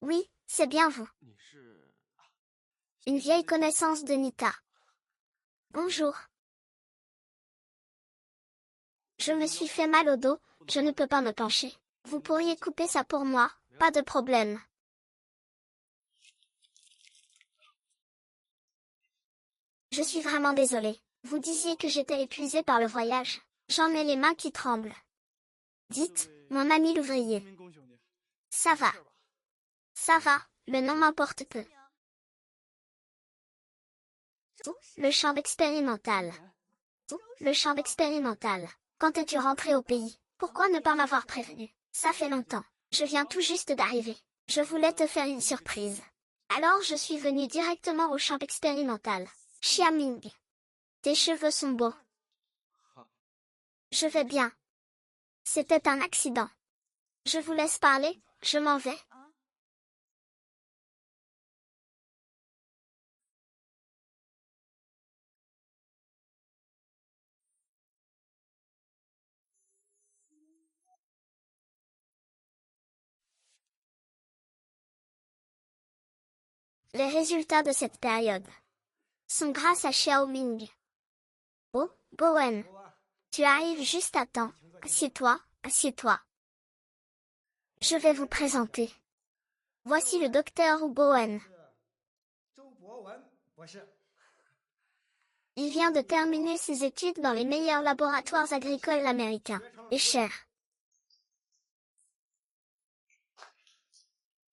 Speaker 1: Oui, c'est bien vous. Une vieille connaissance de Nita. Bonjour. Je me suis fait mal au dos, je ne peux pas me pencher. Vous pourriez couper ça pour moi, pas de problème. Je suis vraiment désolée. Vous disiez que j'étais épuisée par le voyage. J'en ai les mains qui tremblent. Dites, mon ami l'ouvrier. Ça va. Ça va, le nom m'importe peu. Le champ expérimental. Le champ expérimental. Quand es-tu rentré au pays? Pourquoi ne pas m'avoir prévenu? Ça fait longtemps. Je viens tout juste d'arriver. Je voulais te faire une surprise. Alors je suis venue directement au champ expérimental. Xiaming. Tes cheveux sont beaux. Je vais bien. C'était un accident. Je vous laisse parler, je m'en vais. Les résultats de cette période sont grâce à Xiaoming. Oh, Bowen. Tu arrives juste à temps. Assieds-toi, assieds-toi. Je vais vous présenter. Voici le docteur Bowen. Il vient de terminer ses études dans les meilleurs laboratoires agricoles américains, et chers.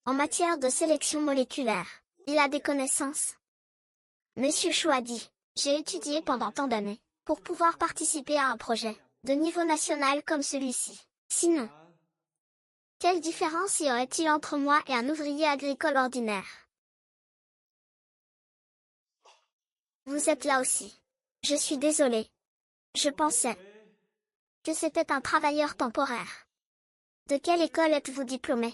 Speaker 1: En matière de sélection moléculaire, il a des connaissances. Monsieur Chou a dit, j'ai étudié pendant tant d'années, pour pouvoir participer à un projet, de niveau national comme celui-ci. Sinon, quelle différence y aurait-il entre moi et un ouvrier agricole ordinaire? Vous êtes là aussi. Je suis désolé. Je pensais que c'était un travailleur temporaire. De quelle école êtes-vous diplômé?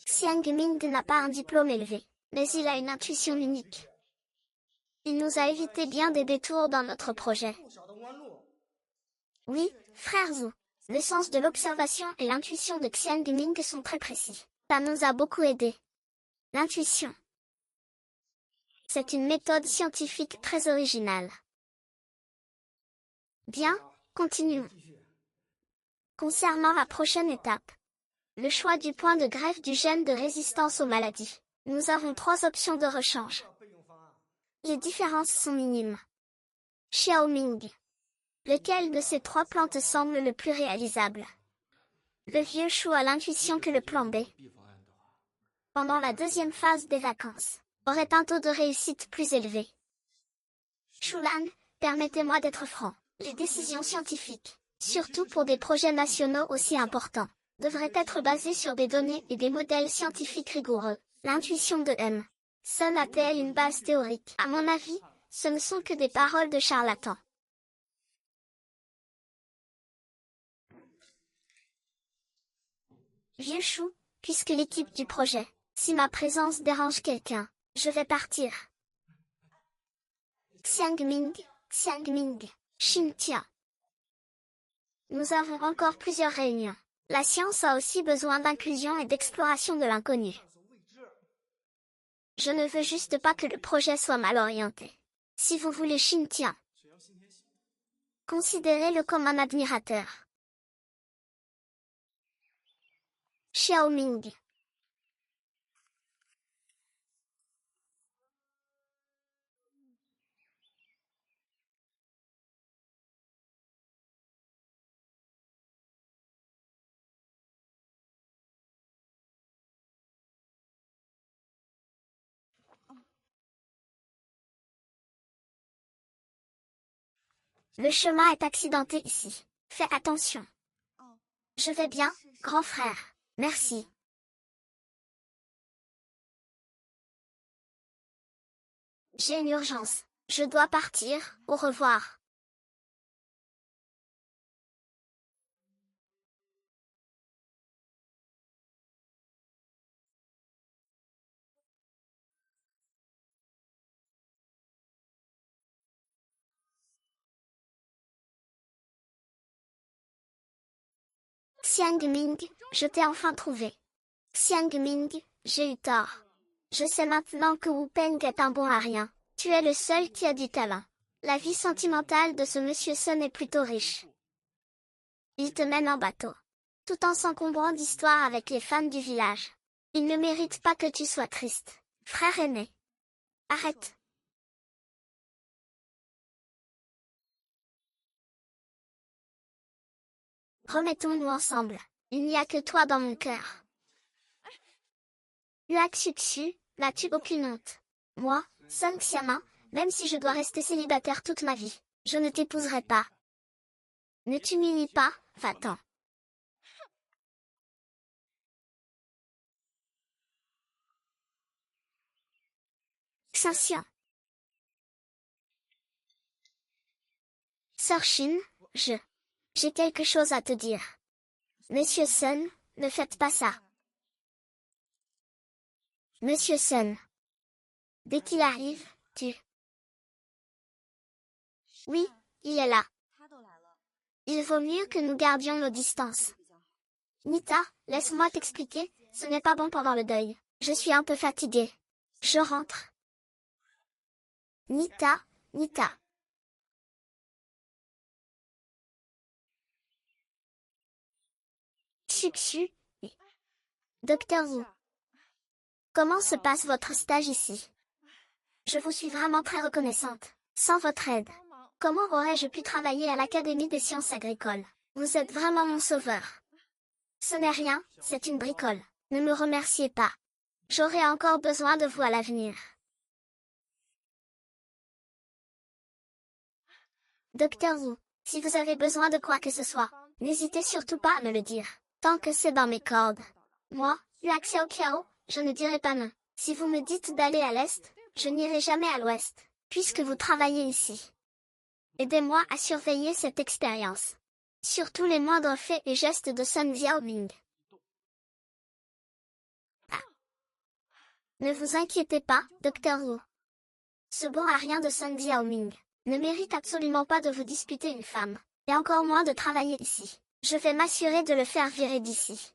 Speaker 1: Xiang Ming n'a pas un diplôme élevé, mais il a une intuition unique. Il nous a évité bien des détours dans notre projet. Oui, frère Zhu. Le sens de l'observation et l'intuition de Xiang Ming sont très précis. Ça nous a beaucoup aidé. L'intuition. C'est une méthode scientifique très originale. Bien, continuons. Concernant la prochaine étape, le choix du point de greffe du gène de résistance aux maladies, nous avons 3 options de rechange. Les différences sont minimes. Xiaoming. Lequel de ces 3 plans te semble le plus réalisable? Le vieux chou a l'intuition que le plan B, pendant la deuxième phase des vacances, aurait un taux de réussite plus élevé. Shulan, permettez-moi d'être franc. Les décisions scientifiques, surtout pour des projets nationaux aussi importants, devraient être basées sur des données et des modèles scientifiques rigoureux. L'intuition de M. Seule a-t-elle une base théorique? À mon avis, ce ne sont que des paroles de charlatans. Vieux chou, puisque l'équipe du projet, si ma présence dérange quelqu'un, je vais partir. Xiangming, Xiangming, Xintia. Nous avons encore plusieurs réunions. La science a aussi besoin d'inclusion et d'exploration de l'inconnu. Je ne veux juste pas que le projet soit mal orienté. Si vous voulez Xintia, considérez-le comme un admirateur. Xiaoming. Le chemin est accidenté ici. Fais attention. Je vais bien, grand frère. Merci. J'ai une urgence. Je dois partir. Au revoir. Xiangming, je t'ai enfin trouvé. Xiangming, j'ai eu tort. Je sais maintenant que Wu Peng est un bon à rien. Tu es le seul qui a du talent. La vie sentimentale de ce monsieur Sun est plutôt riche. Il te mène en bateau, tout en s'encombrant d'histoires avec les femmes du village. Il ne mérite pas que tu sois triste. Frère aîné. Arrête. Remettons-nous ensemble. Il n'y a que toi dans mon cœur. Uaxuxu, n'as-tu aucune honte? Moi, Sun Xiama, même si je dois rester célibataire toute ma vie, je ne t'épouserai pas. Ne t'humilie pas, va-t'en. Xinxia. Sœur Shin, j'ai quelque chose à te dire. Monsieur Sun, ne faites pas ça. Monsieur Sun. Dès qu'il arrive, tu... Oui, il est là. Il vaut mieux que nous gardions nos distances. Nita, laisse-moi t'expliquer, ce n'est pas bon pendant le deuil. Je suis un peu fatiguée. Je rentre. Nita, Nita. Chuchu. Docteur Wu. Comment se passe votre stage ici? Je vous suis vraiment très reconnaissante. Sans votre aide, comment aurais-je pu travailler à l'Académie des sciences agricoles? Vous êtes vraiment mon sauveur. Ce n'est rien, c'est une bricole. Ne me remerciez pas. J'aurai encore besoin de vous à l'avenir. Docteur Wu, si vous avez besoin de quoi que ce soit, n'hésitez surtout pas à me le dire, tant que c'est dans mes cordes. Moi, Yu Xiao Qiao, je ne dirai pas non. Si vous me dites d'aller à l'est, je n'irai jamais à l'ouest, puisque vous travaillez ici. Aidez-moi à surveiller cette expérience. Surtout les moindres faits et gestes de Sun Xiaoming. Ah. Ne vous inquiétez pas, Docteur Wu. Ce bon à rien de Sun Xiaoming ne mérite absolument pas de vous disputer une femme, et encore moins de travailler ici. Je vais m'assurer de le faire virer d'ici.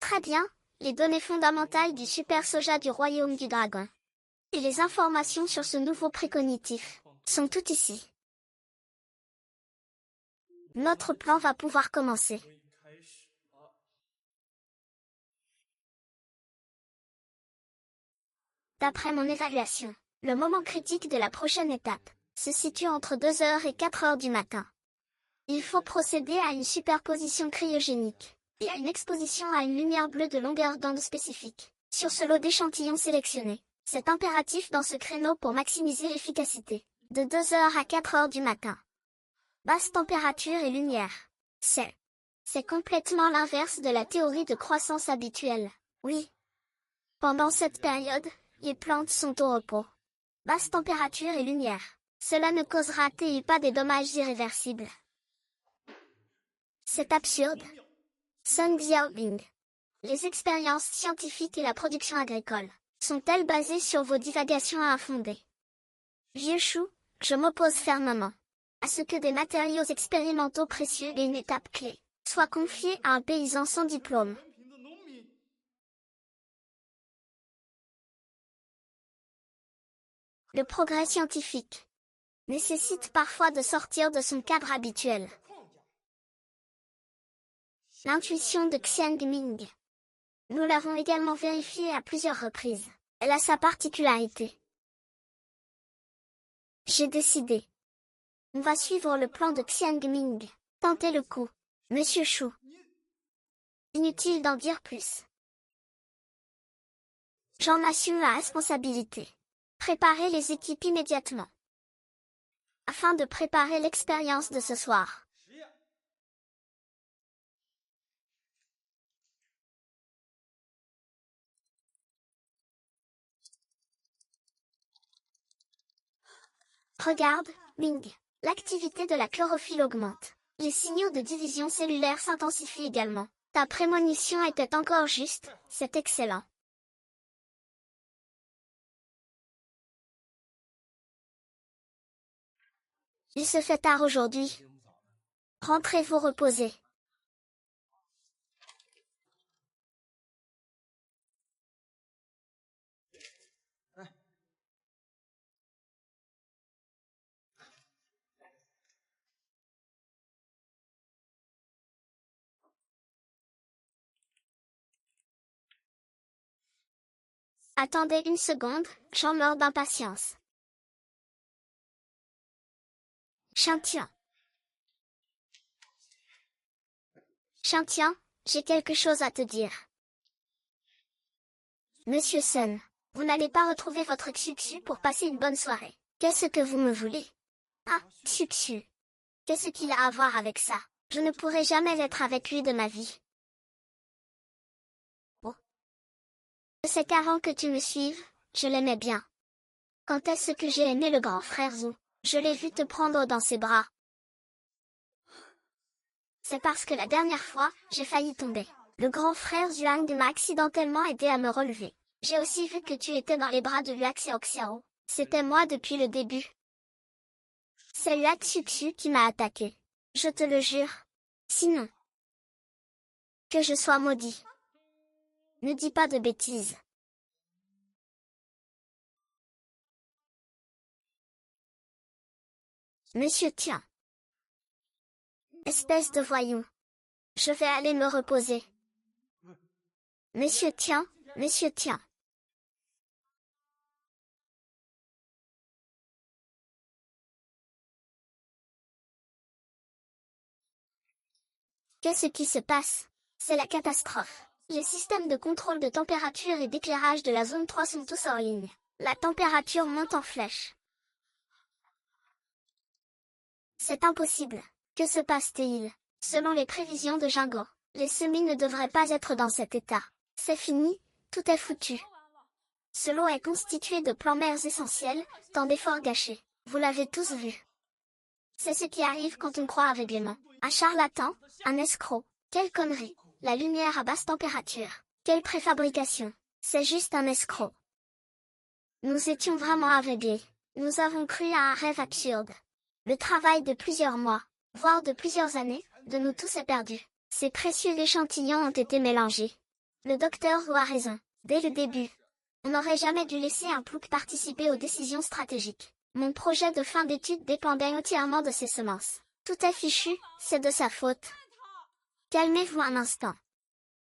Speaker 1: Très bien, les données fondamentales du super soja du royaume du dragon. Et les informations sur ce nouveau précognitif sont toutes ici. Notre plan va pouvoir commencer. D'après mon évaluation, le moment critique de la prochaine étape se situe entre 2 heures et 4 heures du matin. Il faut procéder à une superposition cryogénique et à une exposition à une lumière bleue de longueur d'onde spécifique sur ce lot d'échantillons sélectionnés. C'est impératif dans ce créneau pour maximiser l'efficacité. De 2 heures à 4 heures du matin. Basse température et lumière. C'est complètement l'inverse de la théorie de croissance habituelle. Oui. Pendant cette période, les plantes sont au repos. Basse température et lumière. Cela ne causera-t-il pas des dommages irréversibles? C'est absurde. Sun Xiaobing. Les expériences scientifiques et la production agricole sont-elles basées sur vos divagations infondées? Vieux chou, je m'oppose fermement à ce que des matériaux expérimentaux précieux et une étape clé soient confiés à un paysan sans diplôme. Le progrès scientifique nécessite parfois de sortir de son cadre habituel. L'intuition de Xiang Ming. Nous l'avons également vérifiée à plusieurs reprises. Elle a sa particularité. J'ai décidé. On va suivre le plan de Xiang Ming. Tentez le coup, Monsieur Chou. Inutile d'en dire plus. J'en assume la responsabilité. Préparez les équipes immédiatement. Afin de préparer l'expérience de ce soir. Regarde, Ming. L'activité de la chlorophylle augmente. Les signaux de division cellulaire s'intensifient également. Ta prémonition était encore juste, c'est excellent. Il se fait tard aujourd'hui. Rentrez vous reposer. Attendez une seconde, j'en meurs d'impatience. Chantien. Chantien, j'ai quelque chose à te dire. Monsieur Sun, vous n'allez pas retrouver votre Xuxu pour passer une bonne soirée. Qu'est-ce que vous me voulez? Ah, Xuxu. Qu'est-ce qu'il a à voir avec ça? Je ne pourrai jamais être avec lui de ma vie. Oh. Je sais qu'avant que tu me suives, je l'aimais bien. Quand est-ce que j'ai aimé le grand frère Zhou? Je l'ai vu te prendre dans ses bras. C'est parce que la dernière fois, j'ai failli tomber. Le grand frère Zhuang m'a accidentellement aidé à me relever. J'ai aussi vu que tu étais dans les bras de Luak Xiaoxiao. C'était moi depuis le début. C'est Luak Xuxu qui m'a attaqué. Je te le jure. Sinon, que je sois maudit. Ne dis pas de bêtises. Monsieur Tian. Espèce de voyou. Je vais aller me reposer. Monsieur Tian, Monsieur Tian. Qu'est-ce qui se passe? C'est la catastrophe. Les systèmes de contrôle de température et d'éclairage de la zone 3 sont tous en ligne. La température monte en flèche. C'est impossible. Que se passe-t-il? Selon les prévisions de Jingo, les semis ne devraient pas être dans cet état. C'est fini, tout est foutu. Ce lot est constitué de plans mers essentiels, tant d'efforts gâchés. Vous l'avez tous vu. C'est ce qui arrive quand on croit aveuglément. Un charlatan, un escroc. Quelle connerie. La lumière à basse température. Quelle préfabrication. C'est juste un escroc. Nous étions vraiment aveuglés. Nous avons cru à un rêve absurde. Le travail de plusieurs mois, voire de plusieurs années, de nous tous est perdu. Ces précieux échantillons ont été mélangés. Le docteur Wu a raison. Dès le début, on n'aurait jamais dû laisser un plouc participer aux décisions stratégiques. Mon projet de fin d'études dépendait entièrement de ses semences. Tout est fichu, c'est de sa faute. Calmez-vous un instant.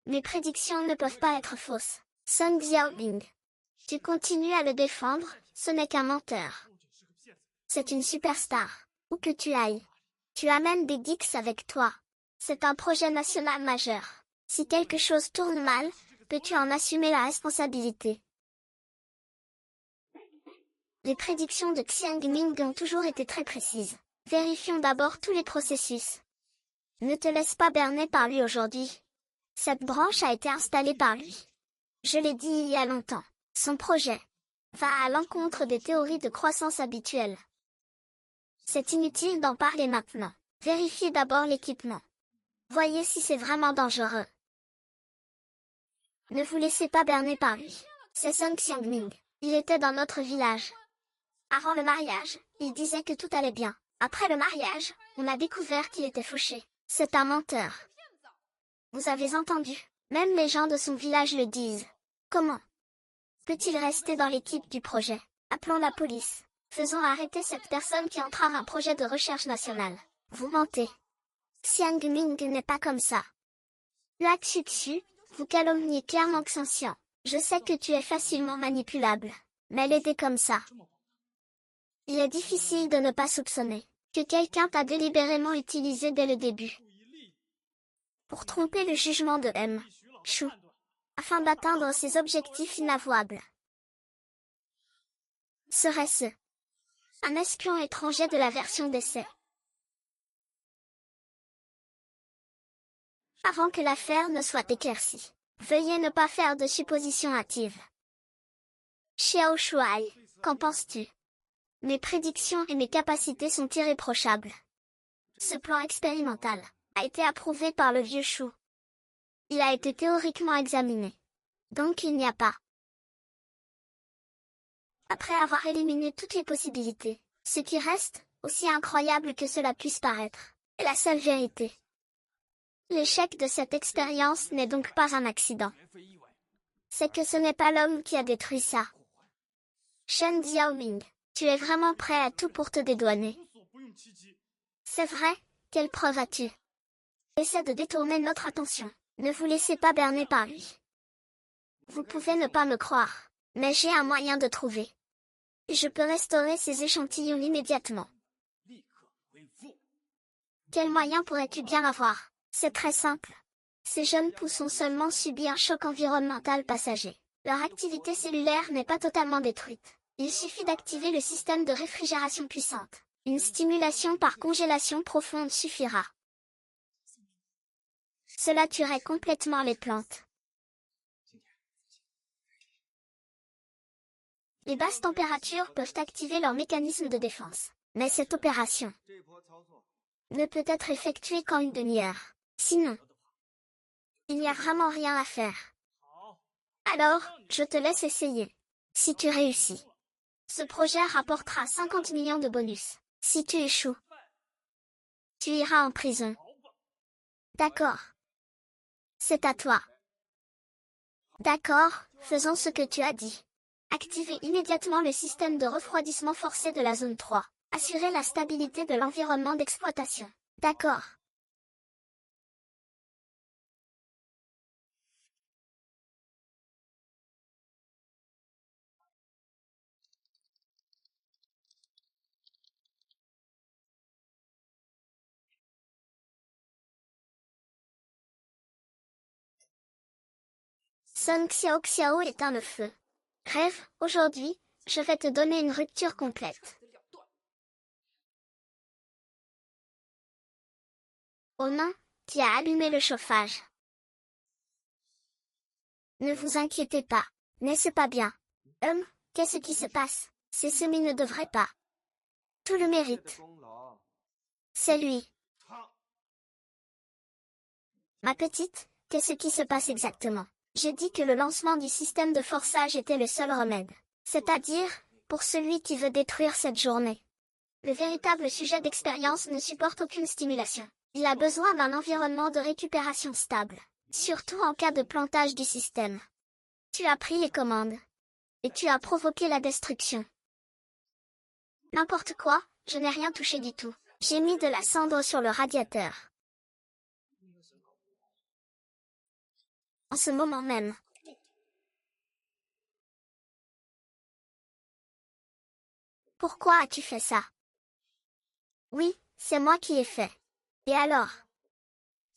Speaker 1: Mes prédictions ne peuvent pas être fausses. Sun Xiaobing. Tu continues à le défendre, ce n'est qu'un menteur. C'est une superstar. Où que tu ailles. Tu amènes des geeks avec toi. C'est un projet national majeur. Si quelque chose tourne mal, peux-tu en assumer la responsabilité? Les prédictions de Xiang Ming ont toujours été très précises. Vérifions d'abord tous les processus. Ne te laisse pas berner par lui aujourd'hui. Cette branche a été installée par lui. Je l'ai dit il y a longtemps. Son projet va à l'encontre des théories de croissance habituelles. C'est inutile d'en parler maintenant. Vérifiez d'abord l'équipement. Voyez si c'est vraiment dangereux. Ne vous laissez pas berner par lui. C'est Sun Xiangming. Il était dans notre village. Avant le mariage, il disait que tout allait bien. Après le mariage, on a découvert qu'il était fauché. C'est un menteur. Vous avez entendu? Même les gens de son village le disent. Comment peut-il rester dans l'équipe du projet? Appelons la police. Faisons arrêter cette personne qui entrave un projet de recherche nationale. Vous mentez. Xiang Ming n'est pas comme ça. Hua Xuxu, vous calomniez clairement Xian. Je sais que tu es facilement manipulable. Mais elle était comme ça. Il est difficile de ne pas soupçonner que quelqu'un t'a délibérément utilisé dès le début. Pour tromper le jugement de M. Shu. Afin d'atteindre ses objectifs inavouables. Serait-ce un espion étranger de la version d'essai? Avant que l'affaire ne soit éclaircie, veuillez ne pas faire de suppositions hâtives. Xiao Shuai, qu'en penses-tu? Mes prédictions et mes capacités sont irréprochables. Ce plan expérimental a été approuvé par le vieux Shu. Il a été théoriquement examiné. Donc il n'y a pas. Après avoir éliminé toutes les possibilités, ce qui reste, aussi incroyable que cela puisse paraître, est la seule vérité. L'échec de cette expérience n'est donc pas un accident. C'est que ce n'est pas l'homme qui a détruit ça. Shen Xiaoming, tu es vraiment prêt à tout pour te dédouaner. C'est vrai, quelle preuve as-tu? Essaie de détourner notre attention. Ne vous laissez pas berner par lui. Vous pouvez ne pas me croire, mais j'ai un moyen de trouver. Je peux restaurer ces échantillons immédiatement. Quel moyen pourrais-tu bien avoir? C'est très simple. Ces jeunes pousses ont seulement subi un choc environnemental passager. Leur activité cellulaire n'est pas totalement détruite. Il suffit d'activer le système de réfrigération puissante. Une stimulation par congélation profonde suffira. Cela tuerait complètement les plantes. Les basses températures peuvent activer leur mécanisme de défense. Mais cette opération ne peut être effectuée qu'en une demi-heure. Sinon, il n'y a vraiment rien à faire. Alors, je te laisse essayer. Si tu réussis, ce projet rapportera 50 millions de bonus. Si tu échoues, tu iras en prison. D'accord. C'est à toi. D'accord, faisons ce que tu as dit. Activez immédiatement le système de refroidissement forcé de la zone 3. Assurez la stabilité de l'environnement d'exploitation. D'accord. Sun Xiao Xiao éteint le feu. Rêve, aujourd'hui, je vais te donner une rupture complète. Oh non, qui a allumé le chauffage? Ne vous inquiétez pas, n'est-ce pas bien? Qu'est-ce qui se passe? Ces semis ne devraient pas. Tout le mérite. C'est lui. Ma petite, qu'est-ce qui se passe exactement? J'ai dit que le lancement du système de forçage était le seul remède. C'est-à-dire, pour celui qui veut détruire cette journée. Le véritable sujet d'expérience ne supporte aucune stimulation. Il a besoin d'un environnement de récupération stable. Surtout en cas de plantage du système. Tu as pris les commandes. Et tu as provoqué la destruction. N'importe quoi, je n'ai rien touché du tout. J'ai mis de la cendre sur le radiateur. En ce moment même. Pourquoi as-tu fait ça? Oui, c'est moi qui ai fait. Et alors?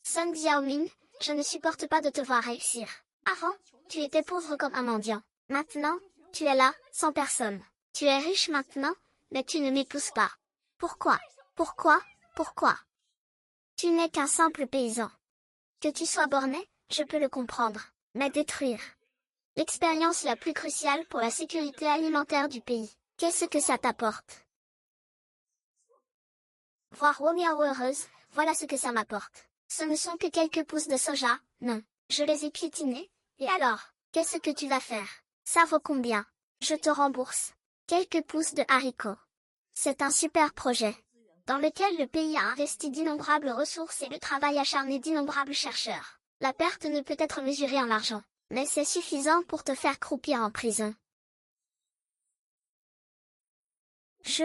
Speaker 1: Sun Xiaoming, je ne supporte pas de te voir réussir. Avant, tu étais pauvre comme un mendiant. Maintenant, tu es là, sans personne. Tu es riche maintenant, mais tu ne m'épouses pas. Pourquoi? Pourquoi? Pourquoi? Tu n'es qu'un simple paysan. Que tu sois borné, je peux le comprendre. Mais détruire l'expérience la plus cruciale pour la sécurité alimentaire du pays, qu'est-ce que ça t'apporte? Voir Romiao heureuse, voilà ce que ça m'apporte. Ce ne sont que quelques pousses de soja, non. Je les ai piétinés, et alors, qu'est-ce que tu vas faire? Ça vaut combien? Je te rembourse. Quelques pousses de haricots. C'est un super projet, dans lequel le pays a investi d'innombrables ressources et le travail acharné d'innombrables chercheurs. La perte ne peut être mesurée en argent, mais c'est suffisant pour te faire croupir en prison. Je...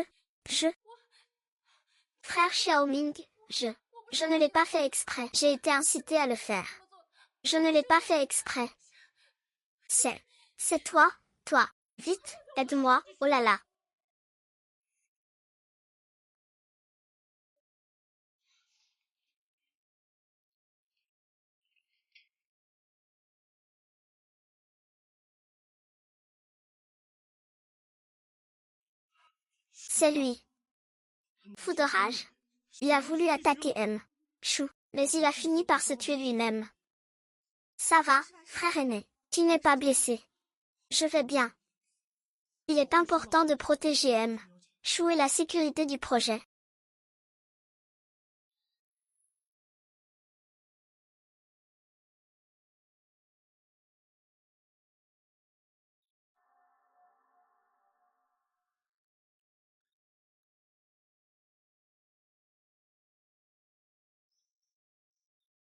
Speaker 1: Frère Xiaoming, je ne l'ai pas fait exprès. J'ai été incité à le faire. Je ne l'ai pas fait exprès. C'est toi. Vite, aide-moi, oh là là. C'est lui. Fou de rage. Il a voulu attaquer M. Chou, mais il a fini par se tuer lui-même. Ça va, frère aîné, tu n'es pas blessé. Je vais bien. Il est important de protéger M. Chou et la sécurité du projet.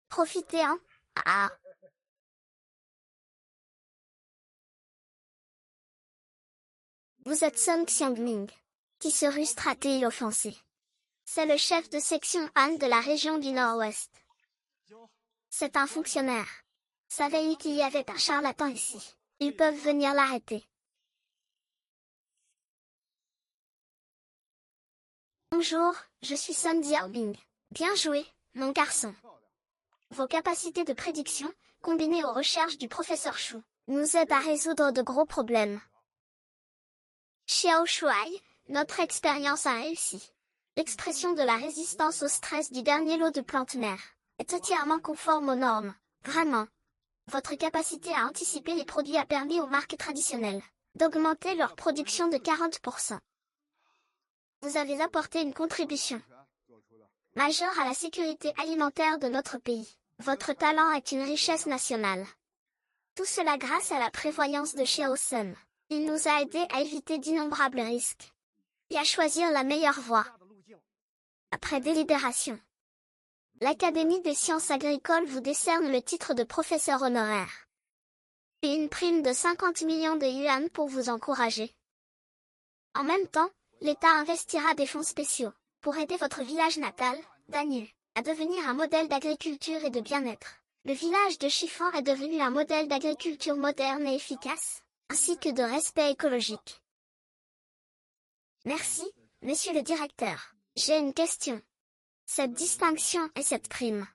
Speaker 1: Profitez, hein? Ah. Vous êtes Sun Xiangming, qui se rue straté et offensé. C'est le chef de section Han de la région du Nord-Ouest. C'est un fonctionnaire. Savez-vous qu'il y avait un charlatan ici? Ils peuvent venir l'arrêter. Bonjour, je suis Sun Xiaobing. Bien joué, mon garçon. Vos capacités de prédiction, combinées aux recherches du professeur Chou, nous aident à résoudre de gros problèmes. Xiao Shuai, notre expérience a réussi. L'expression de la résistance au stress du dernier lot de plantes mères est entièrement conforme aux normes. Vraiment. Votre capacité à anticiper les produits a permis aux marques traditionnelles d'augmenter leur production de 40%. Vous avez apporté une contribution majeure à la sécurité alimentaire de notre pays. Votre talent est une richesse nationale. Tout cela grâce à la prévoyance de Xiao Sun. Il nous a aidés à éviter d'innombrables risques et à choisir la meilleure voie. Après délibération, l'Académie des sciences agricoles vous décerne le titre de professeur honoraire et une prime de 50 millions de yuan pour vous encourager. En même temps, l'État investira des fonds spéciaux pour aider votre village natal, Danyu, à devenir un modèle d'agriculture et de bien-être. Le village de Chiffon est devenu un modèle d'agriculture moderne et efficace, ainsi que de respect écologique. Merci, monsieur le directeur. J'ai une question. Cette distinction et cette prime.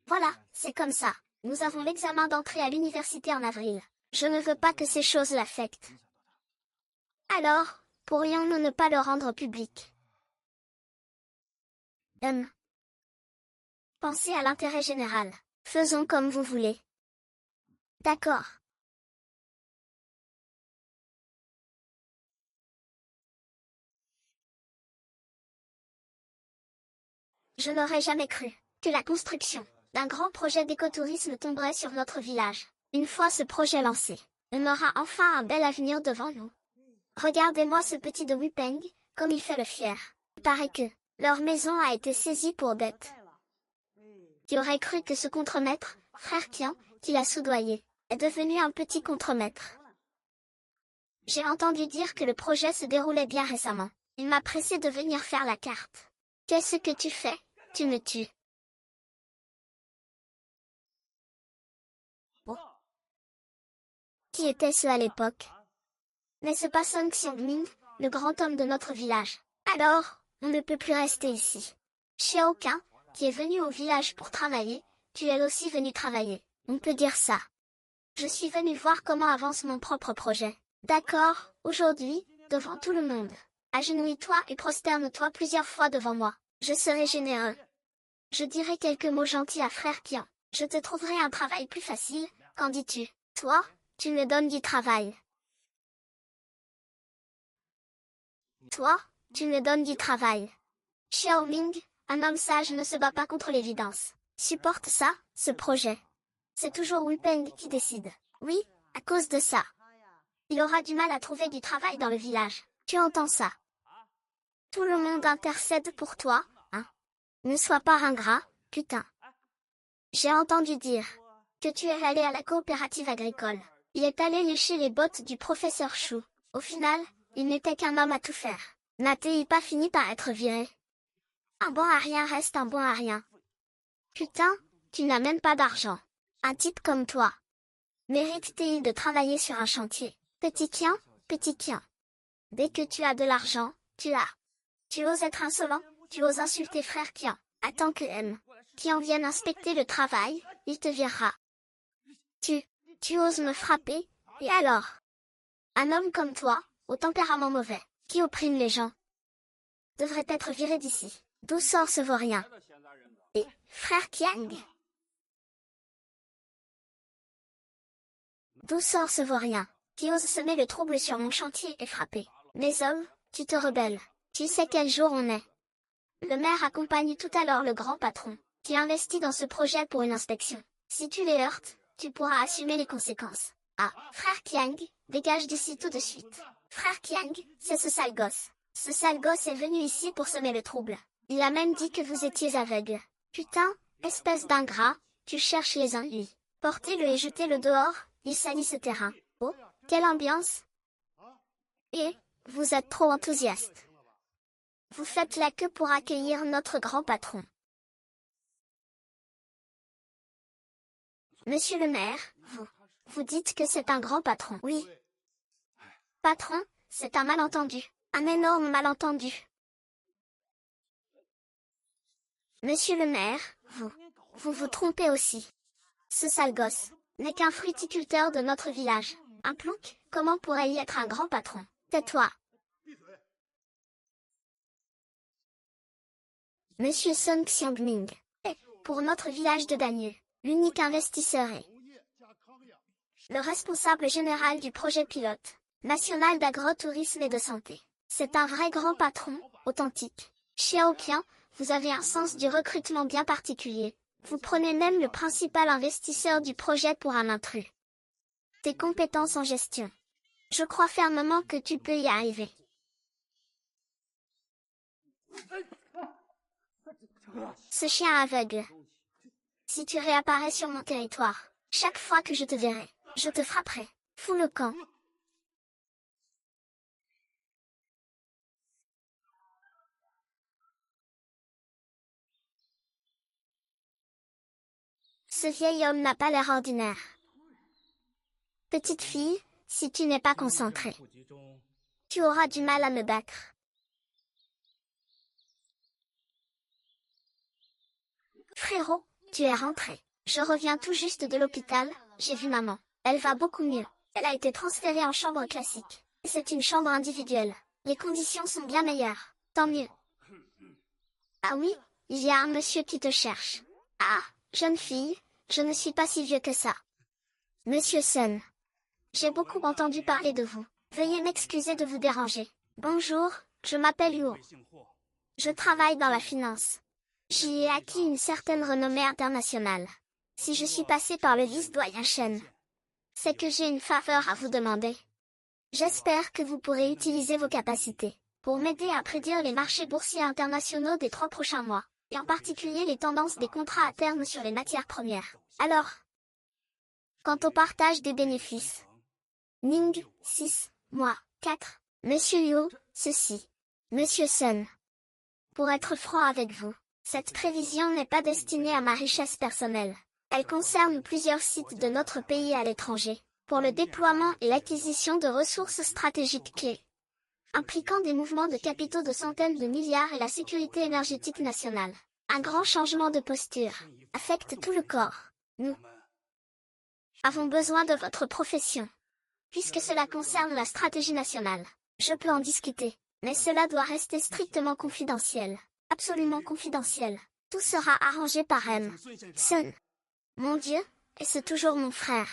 Speaker 1: Voilà, c'est comme ça. Nous avons l'examen d'entrée à l'université en avril. Je ne veux pas que ces choses l'affectent. Alors, pourrions-nous ne pas le rendre public? Pensez à l'intérêt général. Faisons comme vous voulez. D'accord. Je n'aurais jamais cru que la construction d'un grand projet d'écotourisme tomberait sur notre village. Une fois ce projet lancé, on aura enfin un bel avenir devant nous. Regardez-moi ce petit de Wipeng, comme il fait le fier. Il paraît que leur maison a été saisie pour dette. Qui aurait cru que ce contremaître frère Kian, qui l'a soudoyé, est devenu un petit contremaître. J'ai entendu dire que le projet se déroulait bien récemment. Il m'a pressé de venir faire la carte. Qu'est-ce que tu fais? Tu me tues. Oh. Qui était-ce à l'époque? N'est-ce pas Song Xiangming, le grand homme de notre village? Alors, on ne peut plus rester ici. Xiao Qin, qui est venu au village pour travailler, tu es aussi venu travailler. On peut dire ça. Je suis venu voir comment avance mon propre projet. D'accord, aujourd'hui, devant tout le monde. Agenouille-toi et prosterne-toi plusieurs fois devant moi. Je serai généreux. Je dirai quelques mots gentils à frère Kian. Je te trouverai un travail plus facile, qu'en dis-tu? Toi, tu me donnes du travail. Toi, tu me donnes du travail. Xiao Ming, un homme sage ne se bat pas contre l'évidence. Supporte ça, ce projet. C'est toujours Wu Peng qui décide. Oui, à cause de ça. Il aura du mal à trouver du travail dans le village. Tu entends ça? Tout le monde intercède pour toi, hein? Ne sois pas ingrat, putain. J'ai entendu dire que tu es allé à la coopérative agricole. Il est allé lécher les bottes du professeur Chou. Au final, il n'était qu'un homme à tout faire. N'a-t-il pas fini par être viré? Un bon à rien reste un bon à rien. Putain, tu n'as même pas d'argent. Un type comme toi. Mérite-t-il de travailler sur un chantier? Petit Kian, petit Kian. Dès que tu as de l'argent, tu as. Tu oses être insolent, tu oses insulter frère Kian. Attends que Kian vienne inspecter le travail, il te virera. Tu oses me frapper, et alors? Un homme comme toi, au tempérament mauvais, qui opprime les gens, devrait être viré d'ici. D'où sort ce vaurien? Et, frère Kiang? D'où sort ce vaurien, qui ose semer le trouble sur mon chantier et frapper? Mes hommes, tu te rebelles. Tu sais quel jour on est? Le maire accompagne tout à l'heure le grand patron, qui investit dans ce projet pour une inspection. Si tu les heurtes, tu pourras assumer les conséquences. Ah, frère Kiang, dégage d'ici tout de suite. Frère Kiang, c'est ce sale gosse. Ce sale gosse est venu ici pour semer le trouble. Il a même dit que vous étiez aveugle. Putain, espèce d'ingrat, tu cherches les ennuis. Portez-le et jetez-le dehors, il salit ce terrain. Oh, quelle ambiance! Et, vous êtes trop enthousiaste. Vous faites la queue pour accueillir notre grand patron. Monsieur le maire, vous dites que c'est un grand patron. Oui. Patron, c'est un malentendu. Un énorme malentendu. Monsieur le maire, vous trompez aussi. Ce sale gosse n'est qu'un fruiticulteur de notre village. Un plouc, comment pourrait y être un grand patron? Tais-toi. Monsieur Song Xiangming est, pour notre village de Danyue, l'unique investisseur et le responsable général du projet pilote national d'agrotourisme et de santé. C'est un vrai grand patron, authentique. Xiao Qian, vous avez un sens du recrutement bien particulier. Vous prenez même le principal investisseur du projet pour un intrus. Tes compétences en gestion. Je crois fermement que tu peux y arriver. Ce chien aveugle. Si tu réapparais sur mon territoire, chaque fois que je te verrai, je te frapperai. Fous le camp. Ce vieil homme n'a pas l'air ordinaire. Petite fille, si tu n'es pas concentrée, tu auras du mal à me battre. Frérot, tu es rentré. Je reviens tout juste de l'hôpital, j'ai vu maman. Elle va beaucoup mieux. Elle a été transférée en chambre classique. C'est une chambre individuelle. Les conditions sont bien meilleures. Tant mieux. Ah oui, il y a un monsieur qui te cherche. Ah, jeune fille, je ne suis pas si vieux que ça. Monsieur Sun. J'ai beaucoup entendu parler de vous. Veuillez m'excuser de vous déranger. Bonjour, je m'appelle Yuo. Je travaille dans la finance. J'y ai acquis une certaine renommée internationale. Si je suis passé par le vice-doyen Shen, c'est que j'ai une faveur à vous demander. J'espère que vous pourrez utiliser vos capacités pour m'aider à prédire les marchés boursiers internationaux des 3 prochains mois, et en particulier les tendances des contrats à terme sur les matières premières. Alors, Quant au partage des bénéfices, Ning, 6, moi, 4, Monsieur Yo, ceci. Monsieur Sun. Pour être franc avec vous, cette prévision n'est pas destinée à ma richesse personnelle. Elle concerne plusieurs sites de notre pays à l'étranger, pour le déploiement et l'acquisition de ressources stratégiques clés, impliquant des mouvements de capitaux de centaines de milliards et la sécurité énergétique nationale. Un grand changement de posture affecte tout le corps. Nous avons besoin de votre profession. Puisque cela concerne la stratégie nationale, je peux en discuter, mais cela doit rester strictement confidentiel. Absolument confidentiel. Tout sera arrangé par M. Sun. Mon Dieu, est-ce toujours mon frère?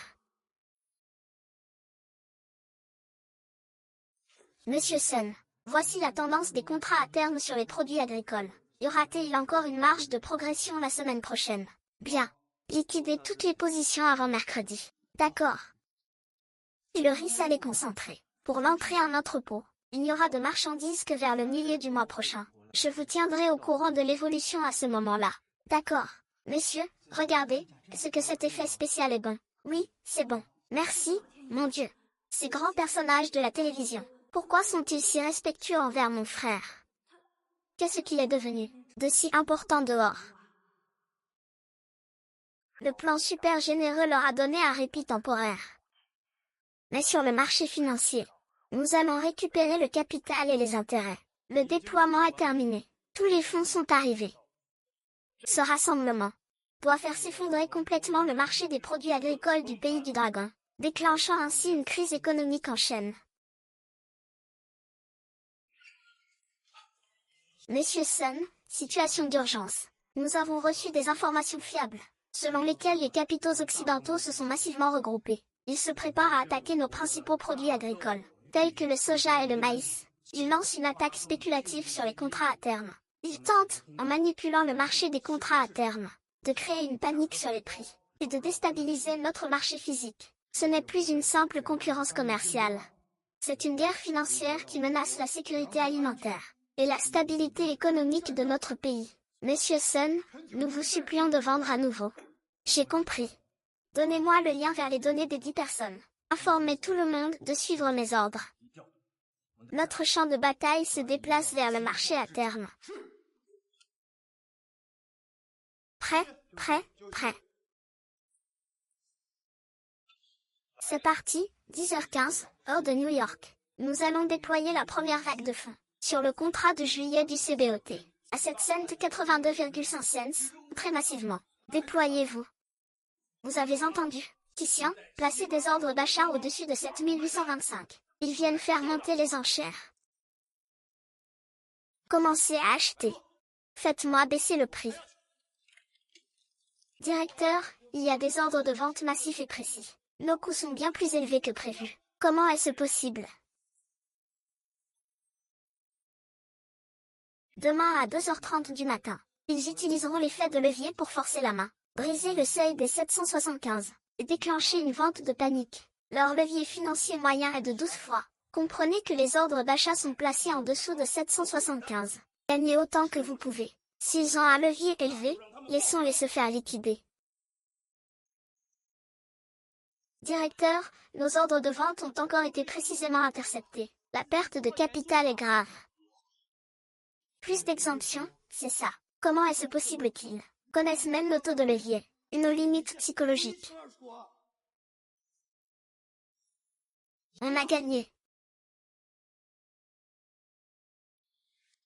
Speaker 1: Monsieur Sun, voici la tendance des contrats à terme sur les produits agricoles. Y aura-t-il encore une marge de progression la semaine prochaine? Bien. Liquider toutes les positions avant mercredi. D'accord. Si le riz salé concentré. Pour l'entrée en entrepôt, il n'y aura de marchandises que vers le milieu du mois prochain. Je vous tiendrai au courant de l'évolution à ce moment-là. D'accord. Monsieur, regardez, est-ce que cet effet spécial est bon? Oui, c'est bon. Merci, mon Dieu. Ces grands personnages de la télévision, pourquoi sont-ils si respectueux envers mon frère? Qu'est-ce qu'il est devenu de si important dehors? Le plan super généreux leur a donné un répit temporaire. Mais sur le marché financier, nous allons récupérer le capital et les intérêts. Le déploiement est terminé. Tous les fonds sont arrivés. Ce rassemblement doit faire s'effondrer complètement le marché des produits agricoles du pays du dragon, déclenchant ainsi une crise économique en chaîne. Monsieur Sun, situation d'urgence. Nous avons reçu des informations fiables, selon lesquelles les capitaux occidentaux se sont massivement regroupés. Ils se préparent à attaquer nos principaux produits agricoles, tels que le soja et le maïs. Ils lancent une attaque spéculative sur les contrats à terme. Ils tentent, en manipulant le marché des contrats à terme, de créer une panique sur les prix, et de déstabiliser notre marché physique. Ce n'est plus une simple concurrence commerciale. C'est une guerre financière qui menace la sécurité alimentaire et la stabilité économique de notre pays. Monsieur Sun, nous vous supplions de vendre à nouveau. J'ai compris. Donnez-moi le lien vers les données des 10 personnes. Informez tout le monde de suivre mes ordres. Notre champ de bataille se déplace vers le marché à terme. Prêt, prêt, prêt. C'est parti, 10h15, heure de New York. Nous allons déployer la première vague de fonds sur le contrat de juillet du CBOT. À 7 cents 82,5 cents, très massivement. Déployez-vous. Vous avez entendu, Tissian, placez des ordres d'achat au-dessus de 7825. Ils viennent faire monter les enchères. Commencez à acheter. Faites-moi baisser le prix. Directeur, il y a des ordres de vente massifs et précis. Nos coûts sont bien plus élevés que prévu. Comment est-ce possible? Demain à 2h30 du matin, ils utiliseront l'effet de levier pour forcer la main, briser le seuil des 775, et déclencher une vente de panique. Leur levier financier moyen est de 12 fois. Comprenez que les ordres d'achat sont placés en dessous de 775. Gagnez autant que vous pouvez. S'ils ont un levier élevé, laissons-les se faire liquider. Directeur, nos ordres de vente ont encore été précisément interceptés. La perte de capital est grave. Plus d'exemptions, c'est ça. Comment est-ce possible qu'ils connaissent même nos taux de levier et nos limites psychologiques? On a gagné.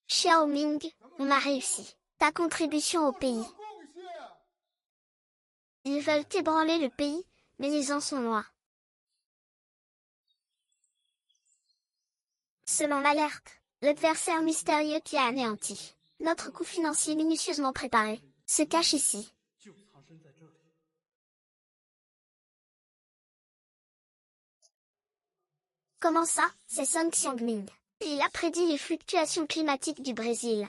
Speaker 1: Xiao Ming, on a réussi. Ta contribution au pays. Ils veulent ébranler le pays, mais ils en sont loin. Selon l'alerte, l'adversaire mystérieux qui a anéanti notre coup financier minutieusement préparé se cache ici. Comment ça? C'est Song Xiangming. Il a prédit les fluctuations climatiques du Brésil.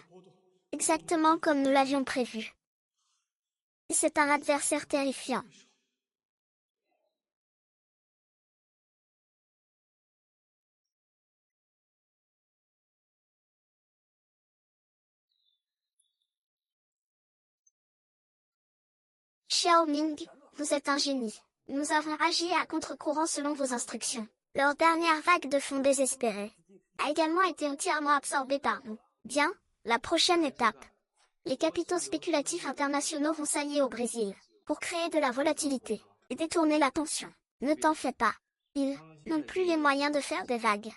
Speaker 1: Exactement comme nous l'avions prévu. C'est un adversaire terrifiant. Xiao Ming, vous êtes un génie. Nous avons agi à contre-courant selon vos instructions. Leur dernière vague de fonds désespérés a également été entièrement absorbée par nous. Bien, la prochaine étape. Les capitaux spéculatifs internationaux vont s'allier au Brésil pour créer de la volatilité et détourner l'attention. Ne t'en fais pas. Ils n'ont plus les moyens de faire des vagues.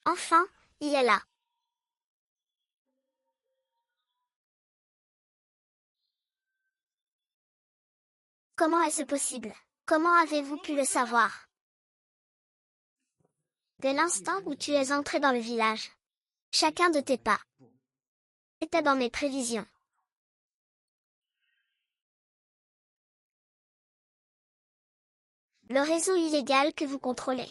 Speaker 1: Enfin, il est là. Comment est-ce possible? Comment avez-vous pu le savoir? Dès l'instant où tu es entré dans le village, chacun de tes pas était dans mes prévisions. Le réseau illégal que vous contrôlez,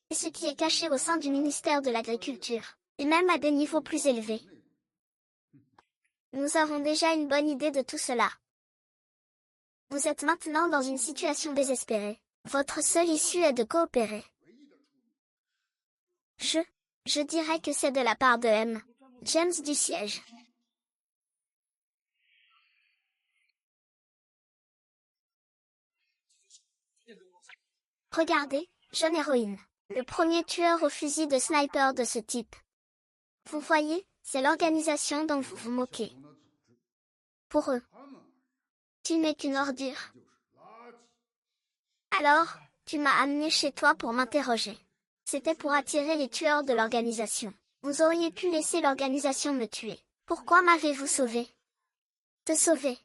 Speaker 1: et ce qui est caché au sein du ministère de l'Agriculture, et même à des niveaux plus élevés. Nous avons déjà une bonne idée de tout cela. Vous êtes maintenant dans une situation désespérée. Votre seule issue est de coopérer. Je dirais que c'est de la part de M. James du siège. Regardez, jeune héroïne. Le premier tueur au fusil de sniper de ce type. Vous voyez, c'est l'organisation dont vous vous moquez. Pour eux, tu n'es qu'une ordure. Alors, tu m'as amené chez toi pour m'interroger. C'était pour attirer les tueurs de l'organisation. Vous auriez pu laisser l'organisation me tuer. Pourquoi m'avez-vous sauvé? Te sauver.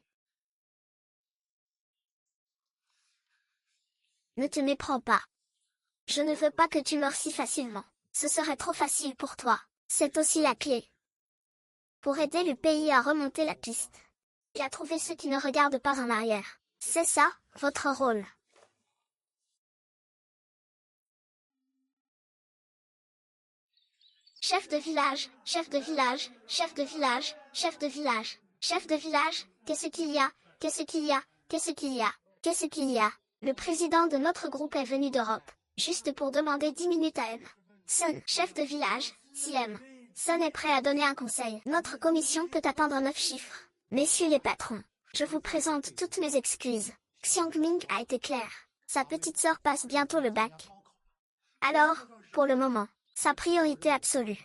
Speaker 1: Ne te méprends pas. Je ne veux pas que tu meurs si facilement. Ce serait trop facile pour toi. C'est aussi la clé. Pour aider le pays à remonter la piste. Et à trouver ceux qui ne regardent pas en arrière. C'est ça, votre rôle. Chef de village, chef de village, chef de village, chef de village, chef de village, qu'est-ce qu'il y a, qu'est-ce qu'il y a, qu'est-ce qu'il y a, qu'est-ce qu'il y a? Le président de notre groupe est venu d'Europe, juste pour demander 10 minutes à M. Son, chef de village, si M. Son est prêt à donner un conseil. Notre commission peut atteindre 9 chiffres. Messieurs les patrons, je vous présente toutes mes excuses. Xiangming a été clair. Sa petite sœur passe bientôt le bac. Alors, pour le moment, sa priorité absolue,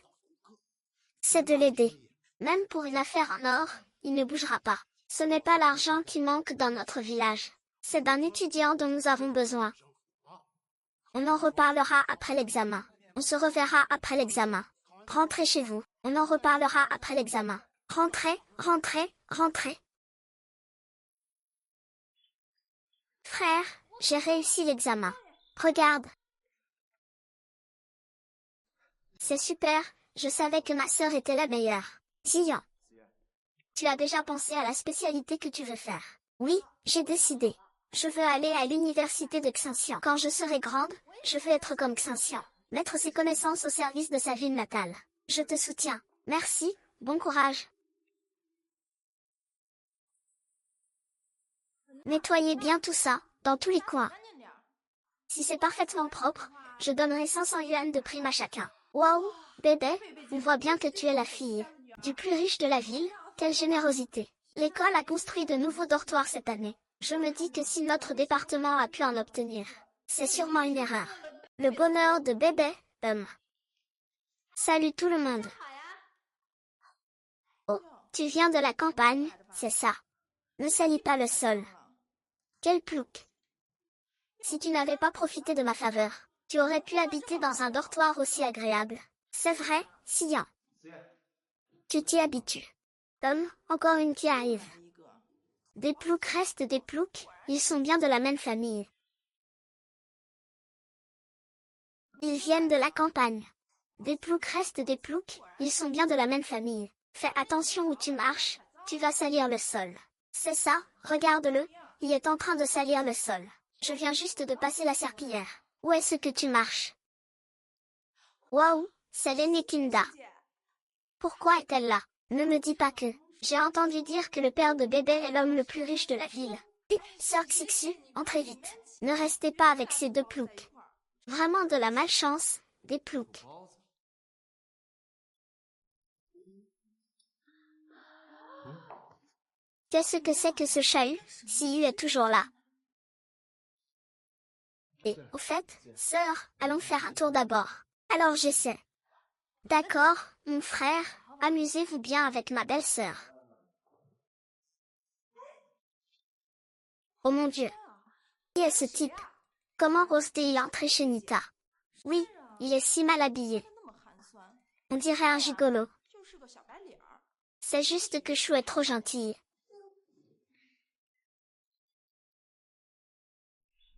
Speaker 1: c'est de l'aider. Même pour une affaire en or, il ne bougera pas. Ce n'est pas l'argent qui manque dans notre village. C'est d'un étudiant dont nous avons besoin. On en reparlera après l'examen. On se reverra après l'examen. Rentrez chez vous. On en reparlera après l'examen. Rentrez, rentrez, rentrez. Frère, j'ai réussi l'examen. Regarde. C'est super, je savais que ma sœur était la meilleure. Ziyan. Tu as déjà pensé à la spécialité que tu veux faire? Oui, j'ai décidé. Je veux aller à l'université de Xinxiang. Quand je serai grande, je veux être comme Xinxiang. Mettre ses connaissances au service de sa ville natale. Je te soutiens. Merci, bon courage. Nettoyez bien tout ça, dans tous les coins. Si c'est parfaitement propre, je donnerai 500 yuan de prime à chacun. Waouh, bébé, on voit bien que tu es la fille du plus riche de la ville, quelle générosité. L'école a construit de nouveaux dortoirs cette année. Je me dis que si notre département a pu en obtenir, c'est sûrement une erreur. Le bonheur de bébé, Salut tout le monde. Oh, tu viens de la campagne, c'est ça. Ne salis pas le sol. Quel plouc. Si tu n'avais pas profité de ma faveur, tu aurais pu habiter dans un dortoir aussi agréable. C'est vrai, Sian. Tu t'y habitues. Encore une qui arrive. Des ploucs restent des ploucs, ils sont bien de la même famille. Ils viennent de la campagne. Des ploucs restent des ploucs, ils sont bien de la même famille. Fais attention où tu marches, tu vas salir le sol. C'est ça, regarde-le, il est en train de salir le sol. Je viens juste de passer la serpillière. Où est-ce que tu marches? Waouh, c'est Lenekinda. Pourquoi est-elle là? Ne me dis pas que... J'ai entendu dire que le père de bébé est l'homme le plus riche de la ville. Sœur Xixu, entrez vite. Ne restez pas avec ces deux ploucs. Vraiment de la malchance, des ploucs. Qu'est-ce que c'est que ce chahut, si Yu est toujours là? Et, au fait, sœur, allons faire un tour d'abord. Alors j'essaie. D'accord, mon frère, amusez-vous bien avec ma belle-sœur. Oh mon Dieu. Qui est ce type? Comment ose-t-il entrer chez Nita? Oui, il est si mal habillé. On dirait un gigolo. C'est juste que Chou est trop gentille.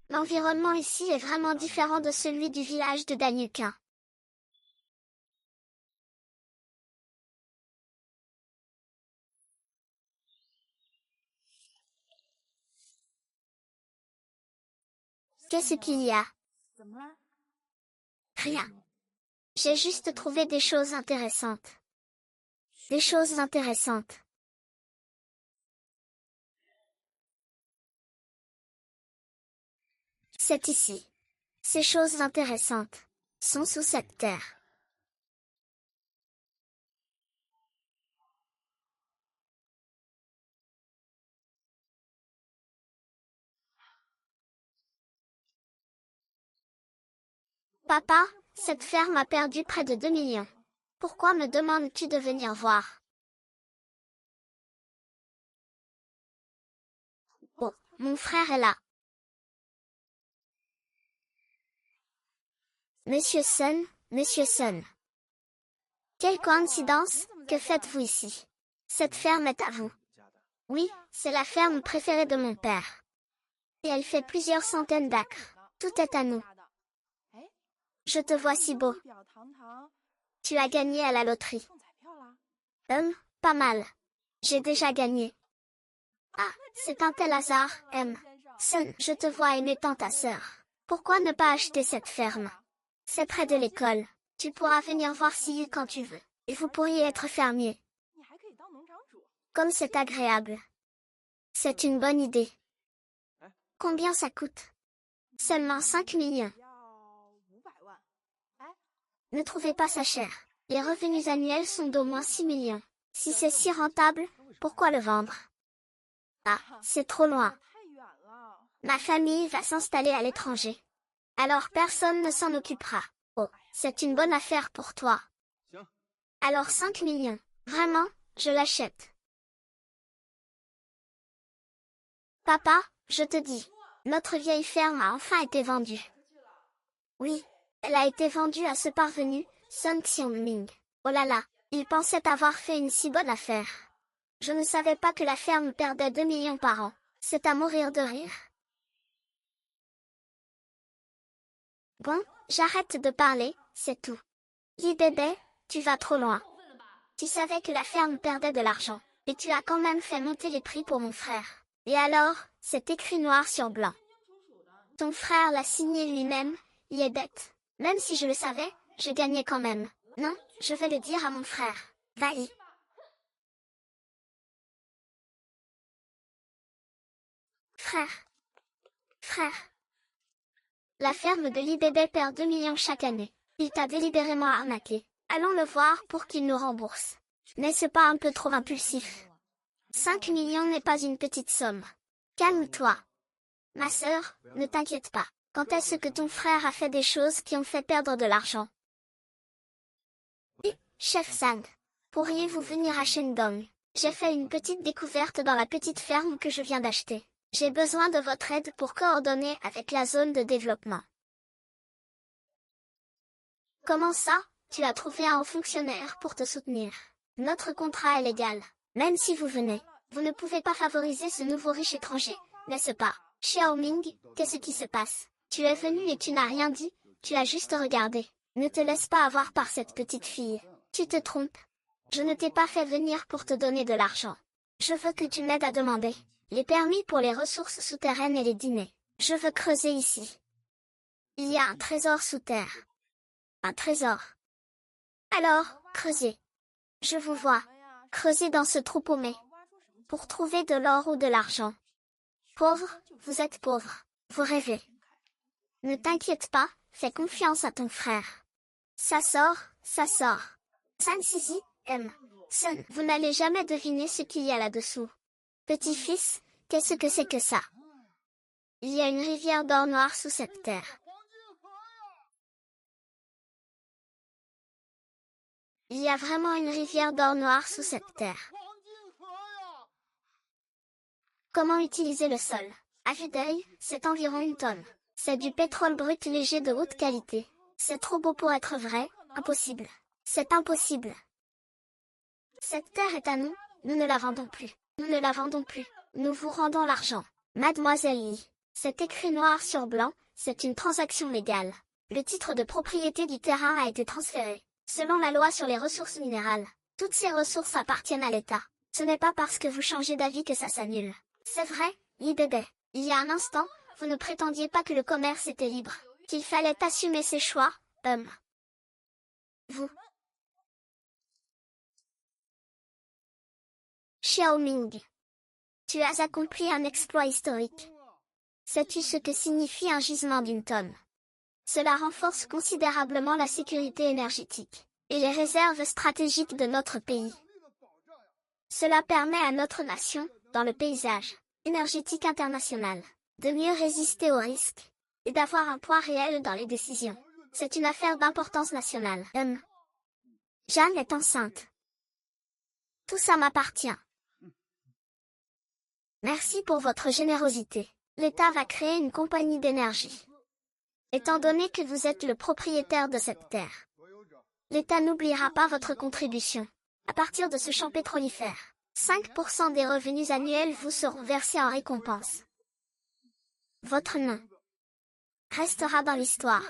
Speaker 1: L'environnement ici est vraiment différent de celui du village de Danyukin. Qu'est-ce qu'il y a? Rien. J'ai juste trouvé des choses intéressantes. Des choses intéressantes. C'est ici. Ces choses intéressantes sont sous cette terre. Papa, cette ferme a perdu près de 2 millions. Pourquoi me demandes-tu de venir voir? Oh, mon frère est là. Monsieur Sun. Quelle coïncidence, que faites-vous ici? Cette ferme est à vous. Oui, c'est la ferme préférée de mon père. Et elle fait plusieurs centaines d'acres. Tout est à nous. Je te vois si beau. Tu as gagné à la loterie. Pas mal. J'ai déjà gagné. Ah, c'est un tel hasard, Sun, je te vois aimer tant ta sœur. Pourquoi ne pas acheter cette ferme? C'est près de l'école. Tu pourras venir voir Siyu quand tu veux. Et vous pourriez être fermier. Comme c'est agréable. C'est une bonne idée. Combien ça coûte? Seulement 5 millions. Ne trouvez pas ça cher. Les revenus annuels sont d'au moins 6 millions. Si c'est si rentable, pourquoi le vendre? Ah, c'est trop loin. Ma famille va s'installer à l'étranger. Alors personne ne s'en occupera. Oh, c'est une bonne affaire pour toi. Alors 5 millions. Vraiment, je l'achète. Papa, je te dis. Notre vieille ferme a enfin été vendue. Oui, elle a été vendue à ce parvenu, Sun Xiongming. Oh là là, il pensait avoir fait une si bonne affaire. Je ne savais pas que la ferme perdait 2 millions par an. C'est à mourir de rire. Bon, j'arrête de parler, c'est tout. Dis bébé, tu vas trop loin. Tu savais que la ferme perdait de l'argent, et tu as quand même fait monter les prix pour mon frère. Et alors, c'est écrit noir sur blanc. Ton frère l'a signé lui-même, il est bête. Même si je le savais, je gagnais quand même. Non, je vais le dire à mon frère. Va-y. Frère. La ferme de l'IBB perd 2 millions chaque année. Il t'a délibérément arnaqué. Allons le voir pour qu'il nous rembourse. N'est-ce pas un peu trop impulsif? 5 millions n'est pas une petite somme. Calme-toi. Ma sœur, ne t'inquiète pas. Quand est-ce que ton frère a fait des choses qui ont fait perdre de l'argent? Chef Sang, pourriez-vous venir à Shandong? J'ai fait une petite découverte dans la petite ferme que je viens d'acheter. J'ai besoin de votre aide pour coordonner avec la zone de développement. Comment ça? Tu as trouvé un haut fonctionnaire pour te soutenir. Notre contrat est légal. Même si vous venez, vous ne pouvez pas favoriser ce nouveau riche étranger, n'est-ce pas? Xiaoming, qu'est-ce qui se passe? Tu es venu et tu n'as rien dit, tu as juste regardé. Ne te laisse pas avoir par cette petite fille. Tu te trompes. Je ne t'ai pas fait venir pour te donner de l'argent. Je veux que tu m'aides à demander les permis pour les ressources souterraines et les dîners. Je veux creuser ici. Il y a un trésor sous terre. Un trésor. Alors, creusez. Je vous vois. Creusez dans ce trou paumé. Pour trouver de l'or ou de l'argent. Pauvre, vous êtes pauvre. Vous rêvez. Ne t'inquiète pas, fais confiance à ton frère. Ça sort, ça sort. San Sisi, Son, vous n'allez jamais deviner ce qu'il y a là-dessous. Petit-fils, qu'est-ce que c'est que ça? Il y a une rivière d'or noir sous cette terre. Il y a vraiment une rivière d'or noir sous cette terre. Comment utiliser le sol? À vue d'œil, c'est environ 1 tonne. C'est du pétrole brut léger de haute qualité. C'est trop beau pour être vrai, impossible. C'est impossible. Cette terre est à nous, nous ne la vendons plus. Nous ne la vendons plus. Nous vous rendons l'argent. Mademoiselle Lee, c'est écrit noir sur blanc, c'est une transaction légale. Le titre de propriété du terrain a été transféré. Selon la loi sur les ressources minérales, toutes ces ressources appartiennent à l'État. Ce n'est pas parce que vous changez d'avis que ça s'annule. C'est vrai, Lee bébé. Il y a un instant, vous ne prétendiez pas que le commerce était libre, qu'il fallait assumer ses choix, Vous. Xiao Ming. Tu as accompli un exploit historique. Sais-tu ce que signifie un gisement d'1 tonne? Cela renforce considérablement la sécurité énergétique et les réserves stratégiques de notre pays. Cela permet à notre nation, dans le paysage énergétique international, de mieux résister aux risques et d'avoir un poids réel dans les décisions. C'est une affaire d'importance nationale. Jeanne est enceinte. Tout ça m'appartient. Merci pour votre générosité. L'État va créer une compagnie d'énergie. Étant donné que vous êtes le propriétaire de cette terre, l'État n'oubliera pas votre contribution. À partir de ce champ pétrolifère, 5% des revenus annuels vous seront versés en récompense. Votre nom restera dans l'histoire.